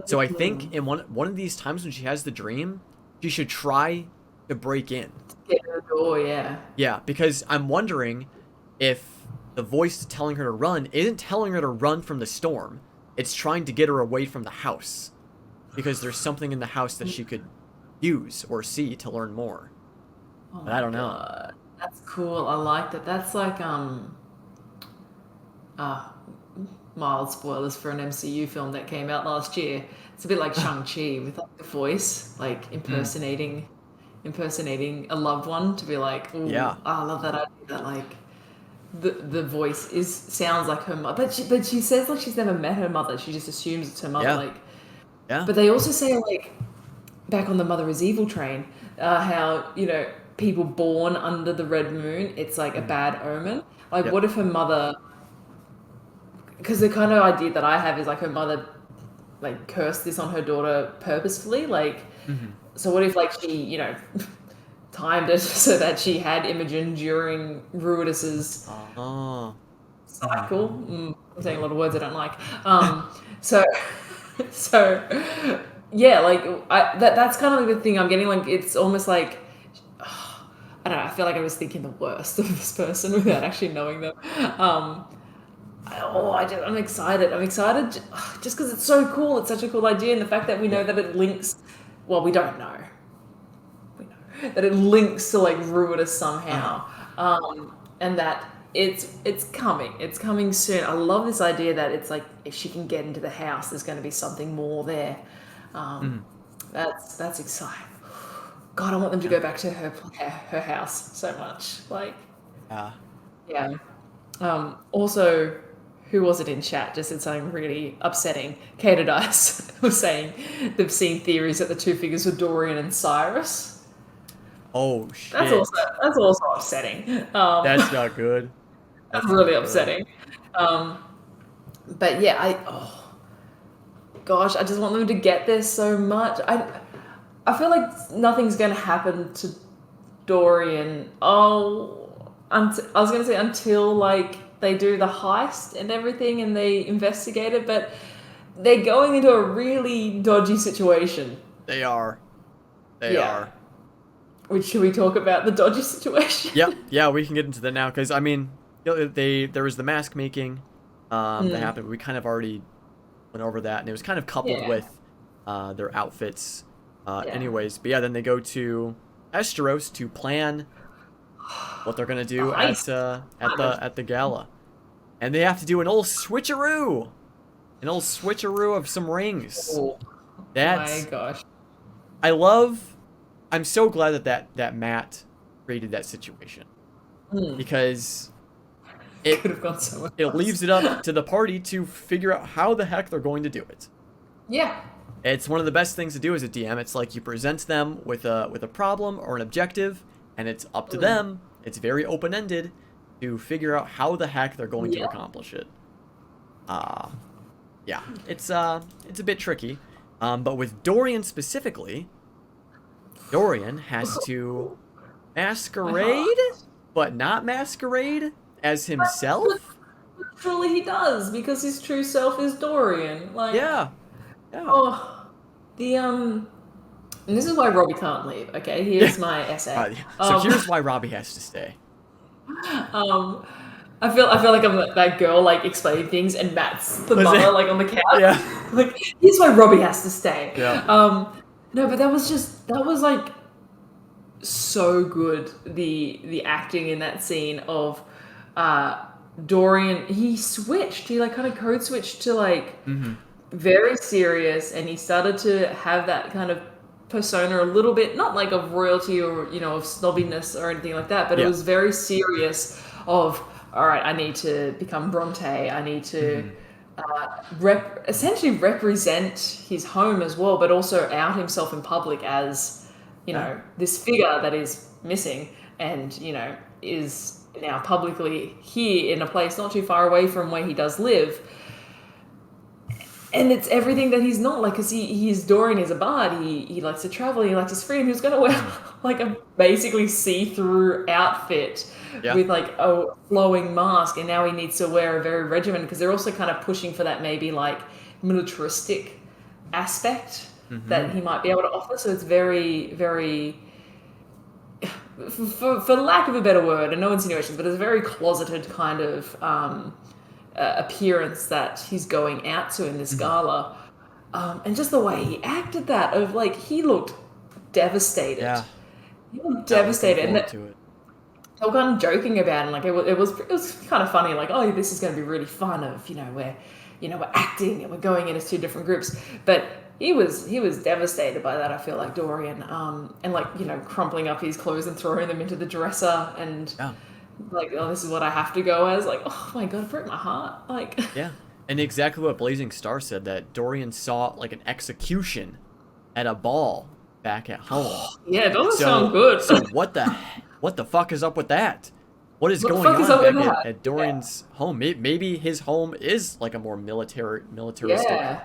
So I think in one of these times when she has the dream, she should try to break in. Get her door, Yeah, because I'm wondering if the voice telling her to run isn't telling her to run from the storm. It's trying to get her away from the house, because there's something in the house that she could use or see to learn more. But I don't know. That's cool. I like that. That's like mild spoilers for an MCU film that came out last year. It's a bit like Shang-Chi with like the voice, like impersonating a loved one, to be like, ooh, I love that idea that like the voice sounds like her mother, but she says like she's never met her mother. She just assumes it's her mother. But they also say, like, back on the Mother is Evil train, how people born under the red moon, it's like a bad omen. Like, what if her mother? Because the kind of idea that I have is like her mother like cursed this on her daughter purposefully, like. So what if like she, timed it so that she had Imogen during Ruidus's cycle? I'm saying a lot of words I don't like. So yeah, like that's kind of like the thing I'm getting. Like it's almost like I don't know. I feel like I was thinking the worst of this person without actually knowing them. I'm excited. I'm excited just because it's so cool. It's such a cool idea, and the fact that we know that it links. Well, we don't know. We know that it links to like Ruidus somehow, and that it's coming. It's coming soon. I love this idea that it's like if she can get into the house, there's going to be something more there. That's exciting. God, I want them to go back to her house so much. Like, yeah. Also, who was it in chat just said something really upsetting? Kata Dice was saying they've seen theories that the two figures were Dorian and Cyrus. Oh shit! That's also upsetting. That's not good. That's really upsetting. But yeah, gosh, I just want them to get there so much. I feel like nothing's going to happen to Dorian. I was going to say until like they do the heist and everything and they investigate it, but they're going into a really dodgy situation. They are. They are. Which, should we talk about the dodgy situation? Yeah, we can get into that now, because I mean, there was the mask making that happened. We kind of already went over that, and it was kind of coupled with their outfits. Anyways, but yeah, then they go to Esteros to plan what they're gonna do at the gala, and they have to do an old switcheroo of some rings. That's, oh my gosh, I'm so glad that Matt created that situation. Mm. Because Could have gone somewhere it else. leaves it up to the party to figure out how the heck they're going to do it. Yeah. It's one of the best things to do as a DM. It's like you present them with a problem or an objective, and it's up to them. It's very open-ended to figure out how the heck they're going to accomplish it. Yeah, it's a bit tricky. But with Dorian specifically, Dorian has to masquerade, but not masquerade as himself. Truly, he does, because his true self is Dorian. Like, Yeah. oh, and this is why Robbie can't leave. Okay, here's my essay. So here's why Robbie has to stay. I feel like I'm that girl like explaining things, and Matt's the mother like on the couch. Yeah. Like, here's why Robbie has to stay. Yeah. No, but that was like so good. The acting in that scene of Dorian, he switched. He like kind of code switched to like very serious, and he started to have that kind of persona a little bit, not like of royalty or of snobbiness or anything like that, but it was very serious of, all right, I need to become Bronte. I need to essentially represent his home as well, but also out himself in public as, this figure that is missing and, is now publicly here in a place not too far away from where he does live. And it's everything that he's not, like, because he's Dorian, he's a bard, he likes to travel, he likes his freedom. He was going to wear like a basically see-through outfit with like a flowing mask, and now he needs to wear a very regimented, because they're also kind of pushing for that maybe like militaristic aspect that he might be able to offer. So it's very, very, for lack of a better word, and no insinuations, but it's a very closeted kind of appearance that he's going out to in this gala. And just the way he acted that, of like, he looked devastated. Yeah. He looked devastated. And to it. they were kind of joking about it, like it was kind of funny, like, oh, this is going to be really fun, of we're acting and we're going in as two different groups. But he was devastated by that, I feel like, Dorian, and like crumpling up his clothes and throwing them into the dresser, and like, oh, this is what I have to go as. Like, oh my god, it broke my heart. Like, yeah, and exactly what Blazing Star said, that Dorian saw like an execution at a ball back at home. Yeah, it doesn't sound good. So what the fuck is up with that? What is going on back at Dorian's home? Maybe his home is like a more militaristic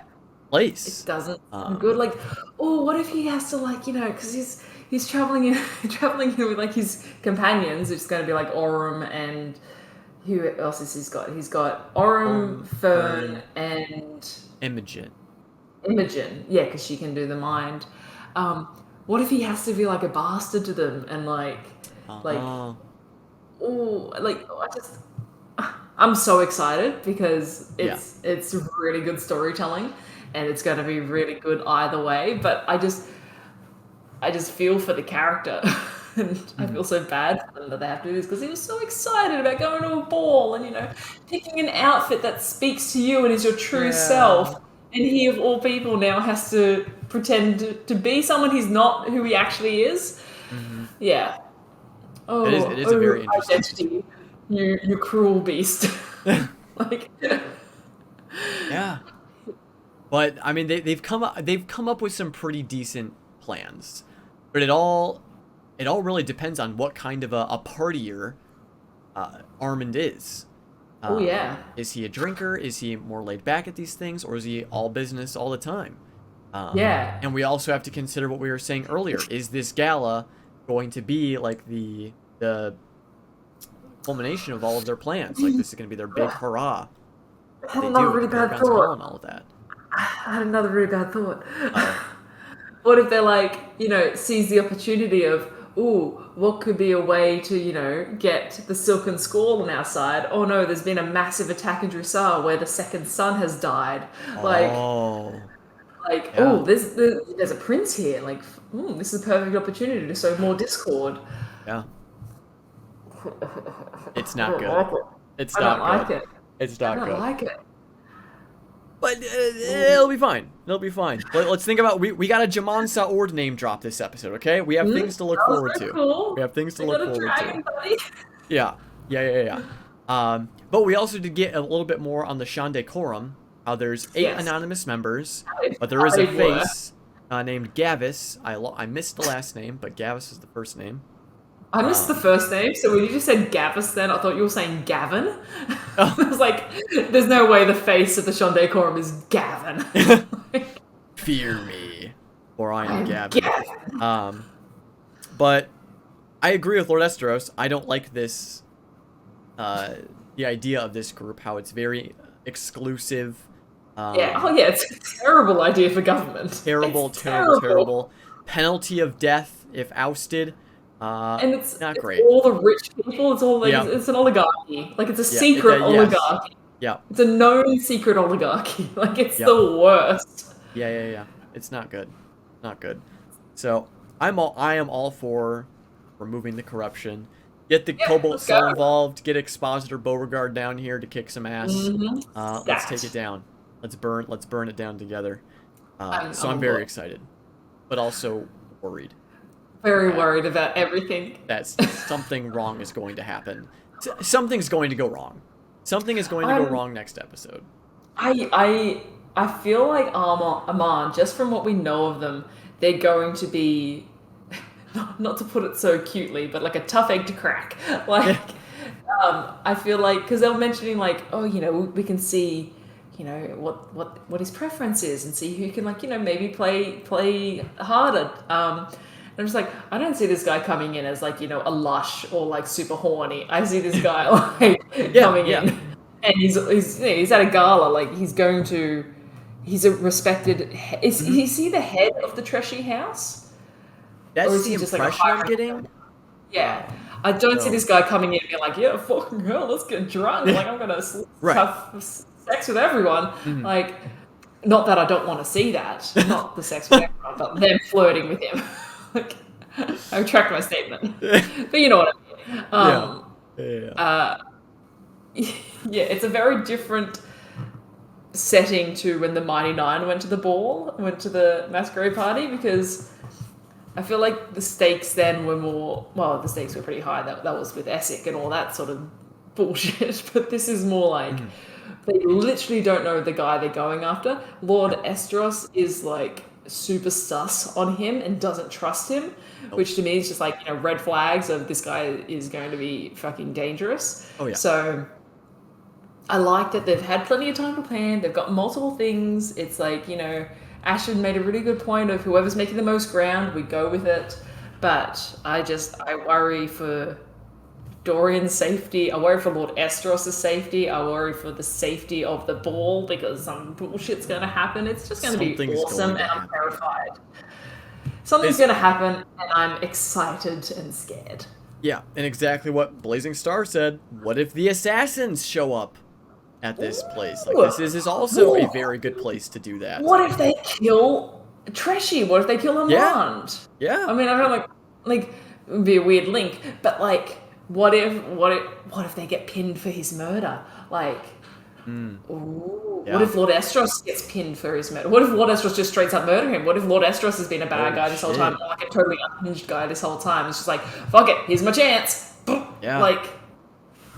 place. It doesn't sound good. Like, oh, what if he has to, like, because he's traveling in with like his companions. It's going to be like Orym, and who else is he's got? He's got Orym, Fearne, and Imogen. Yeah, because she can do the mind. What if he has to be like a bastard to them, and I'm so excited, because it's really good storytelling, and it's going to be really good either way. But I just feel for the character, and I feel so bad for them that they have to do this, because he was so excited about going to a ball and picking an outfit that speaks to you and is your true self. And he, of all people, now has to pretend to be someone he's not, who he actually is. Yeah. Oh, it is a very interesting identity. You cruel beast. Like. Yeah. But I mean, they've come up with some pretty decent plans, but it all really depends on what kind of a partier Armand is. Is he a drinker? Is he more laid back at these things, or is he all business all the time? And we also have to consider what we were saying earlier. Is this gala going to be like the culmination of all of their plans? Like, this is going to be their big hurrah. I had another really bad thought. And all of that. I had another really bad thought. What if they're like, seize the opportunity of, ooh, what could be a way to, get the silken squall on our side? Oh no, there's been a massive attack in Dressar where the second son has died. There's a prince here. Like, this is a perfect opportunity to sow more discord. Yeah. It's not good. It's not good. It's not good. I don't like it. But it'll be fine. It'll be fine. Let's think about we got a Jaman Saord name drop this episode. Okay, we have things to look forward to. Cool. We have things to We look got a forward dragon, to. buddy. Yeah. But we also did get a little bit more on the Shan Decorum. How there's 8 anonymous members, but there is a face named Gavis. I missed the last name, but Gavis is the first name. I missed the first name, so when you just said Gavis then, I thought you were saying Gavin. I was like, there's no way the face of the Shan Decorum is Gavin. Fear me, or I am Gavin. But I agree with Lord Esteros. I don't like this, the idea of this group, how it's very exclusive. It's a terrible idea for government. Terrible. Penalty of death if ousted. And it's not great. All the rich people. It's all like it's an oligarchy. Like it's a secret oligarchy. Yeah. It's a known secret oligarchy. Like it's the worst. Yeah. It's not good. Not good. So I am all for removing the corruption. Get the Cobalt Soul involved. Get Expositor Beauregard down here to kick some ass. Let's take it down. Let's burn it down together. So I'm very excited, but also worried. Very worried about everything. That something wrong is going to happen. Something's going to go wrong. Something is going to go wrong next episode. I feel like Amon, just from what we know of them, they're going to be, not to put it so cutely, but like a tough egg to crack. Like, I feel like, because they were mentioning like, we can see, what his preference is and see who can maybe play harder. And I'm just like, I don't see this guy coming in as like, a lush or like super horny. I see this guy coming in, and he's at a gala. Like he's a respected. Is he the head of the Treshy house? That's or is he the impression I'm getting. Yeah, I don't see this guy coming in and being like, yeah, fucking hell, let's get drunk. Like I'm gonna have sex with everyone. Mm-hmm. Like, not that I don't want to see that. Not the sex with everyone, but them flirting with him. Like, I retract my statement, but you know what I mean. It's a very different setting to when the Mighty Nine went to the masquerade party, because I feel like the stakes then were more. Well, the stakes were pretty high. That was with Essex and all that sort of bullshit. But this is more like they literally don't know the guy they're going after. Lord Esteros is like super sus on him and doesn't trust him, which to me is just like red flags of this guy is going to be fucking dangerous. So I like that they've had plenty of time to plan. They've got multiple things. It's like Ashton made a really good point of whoever's making the most ground, we go with it. But I worry for Dorian's safety. I worry for Lord Esteros' safety. I worry for the safety of the ball, because some bullshit's going to happen. It's just going to be awesome, and I'm terrified. Something's going to happen, and I'm excited and scared. Yeah, and exactly what Blazing Star said. What if the assassins show up at this place? Like, this is also a very good place to do that. What if they kill Treshy? What if they kill Amand? Yeah. I mean, I feel like it would be a weird link, but like, what if they get pinned for his murder? Like, what if Lord Esteros gets pinned for his murder? What if Lord Esteros just straight up murder him? What if Lord Esteros has been a bad guy this whole time, or like a totally unhinged guy this whole time? It's just like, fuck it, here's my chance. Yeah. Like,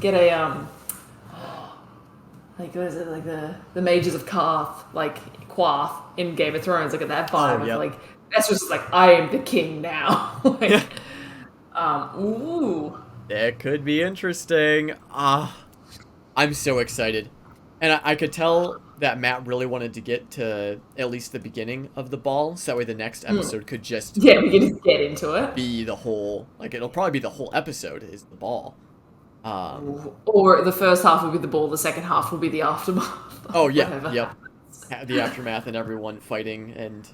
get a like, what is it, like the mages of Quarth in Game of Thrones? Look at that vibe. Like, Esteros is like, I am the king now. Like, That could be interesting. I'm so excited. And I could tell that Matt really wanted to get to at least the beginning of the ball, so that way the next episode could just... Yeah, we can just get into it. Be the whole... Like, it'll probably be the whole episode is the ball. Or the first half will be the ball, the second half will be the aftermath. Oh, yeah, yep. The aftermath and everyone fighting and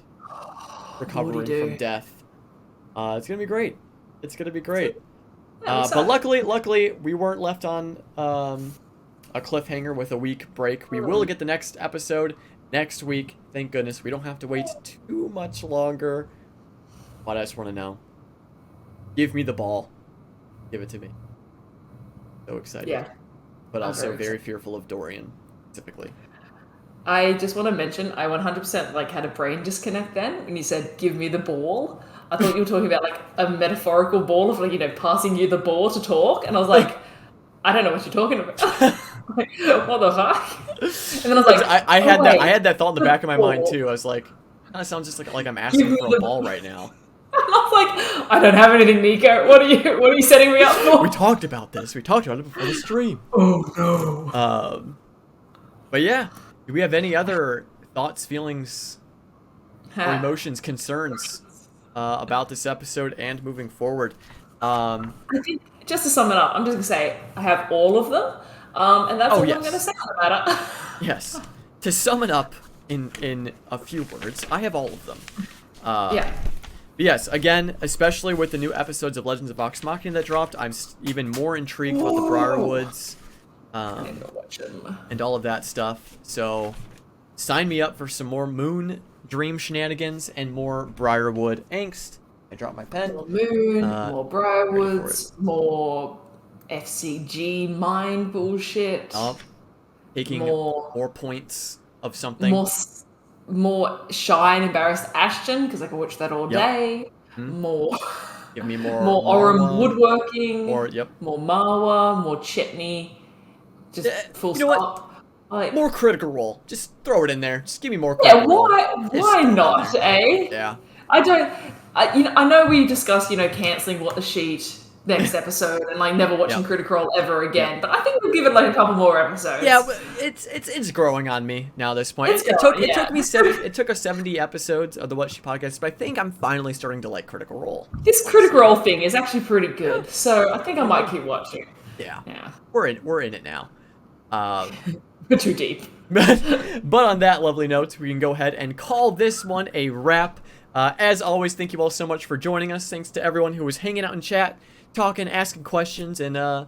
recovering from death. It's going to be great. It's going to be great. But luckily, we weren't left on a cliffhanger with a week break. We will get the next episode next week. Thank goodness. We don't have to wait too much longer. But I just want to know. Give me the ball. Give it to me. So excited. Yeah. But also very fearful of Dorian, specifically. I just want to mention, I 100% like had a brain disconnect then when you said, "Give me the ball." I thought you were talking about like a metaphorical ball of like, passing you the ball to talk, and I was like, I don't know what you're talking about. Like, what the fuck? And then I was like, I oh had that I wait, had that thought in the back of my mind ball. too. I was like, kind of sounds just like I'm Give asking me for a the ball ball. right now. I was like, I don't have anything, Nico. What are you setting me up for? We talked about this. We talked about it before the stream. Oh no. But yeah, do we have any other thoughts, feelings, or Ha. emotions, concerns about this episode and moving forward? I think, just to sum it up, I'm just gonna say I have all of them, and that's Oh, all I'm yes. gonna say about it. Yes. To sum it up in a few words, I have all of them. Yeah. But yes, again, especially with the new episodes of Legends of Vox Machina that dropped, I'm even more intrigued about the Briarwoods I need to watch them. and all of that stuff. So sign me up for some more Moon Dream shenanigans and more Briarwood angst. I dropped my pen. More Moon, more ready Briarwoods, more FCG mind bullshit. Up, taking More- more points of something. More shy and embarrassed Ashton, because I can watch that all Yep. day. Mhm. More Give me more more Marwa, woodworking. More, yep. More Marwa, more Chetney. Just full You know stop. Like, More Critical Role. Just throw it in there. Just give me more yeah, Critical Role. why Just throw it in not, there. eh? Yeah. I don't. I know we discussed canceling What the Sheet next episode and like never watching Yep. Critical Role ever again, Yep. but I think we'll give it like a couple more episodes. Yeah, but it's growing on me now at this point. It's It growing, took me 70 episodes of the What She podcast, but I think I'm finally starting to like Critical Role. This Critical Role thing is actually pretty good, so I think I might keep watching. Yeah. Yeah. We're in it now. We're too deep. But on that lovely note, we can go ahead and call this one a wrap. As always, thank you all so much for joining us. Thanks to everyone who was hanging out in chat, talking, asking questions, and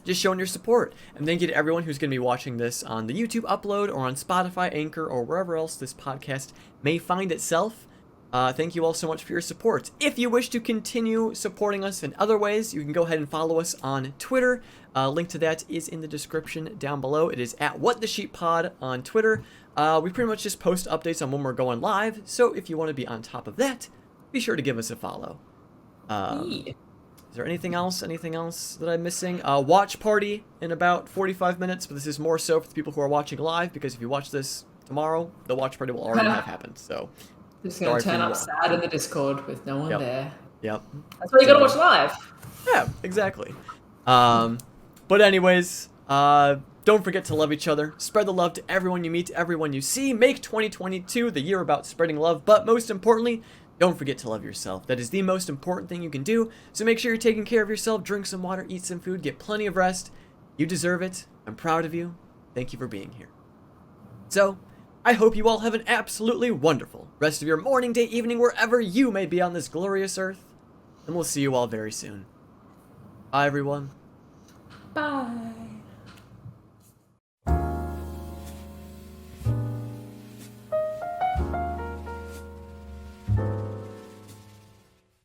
just showing your support. And thank you to everyone who's going to be watching this on the YouTube upload or on Spotify, Anchor, or wherever else this podcast may find itself. Thank you all so much for your support. If you wish to continue supporting us in other ways, you can go ahead and follow us on Twitter. Link to that is in the description down below. It is at WhatTheSheepPod on Twitter. We pretty much just post updates on when we're going live, so if you want to be on top of that, be sure to give us a follow. Is there anything else that I'm missing? Watch party in about 45 minutes, but this is more so for the people who are watching live, because if you watch this tomorrow, the watch party will already have happened. So Just gonna turn up sad in the Discord with no one there. Yep. That's why you gotta watch live. Yeah, exactly. But anyways, don't forget to love each other. Spread the love to everyone you meet, to everyone you see. Make 2022 the year about spreading love. But most importantly, don't forget to love yourself. That is the most important thing you can do. So make sure you're taking care of yourself. Drink some water, eat some food, get plenty of rest. You deserve it. I'm proud of you. Thank you for being here. So, I hope you all have an absolutely wonderful rest of your morning, day, evening, wherever you may be on this glorious earth. And we'll see you all very soon. Bye, everyone. Bye.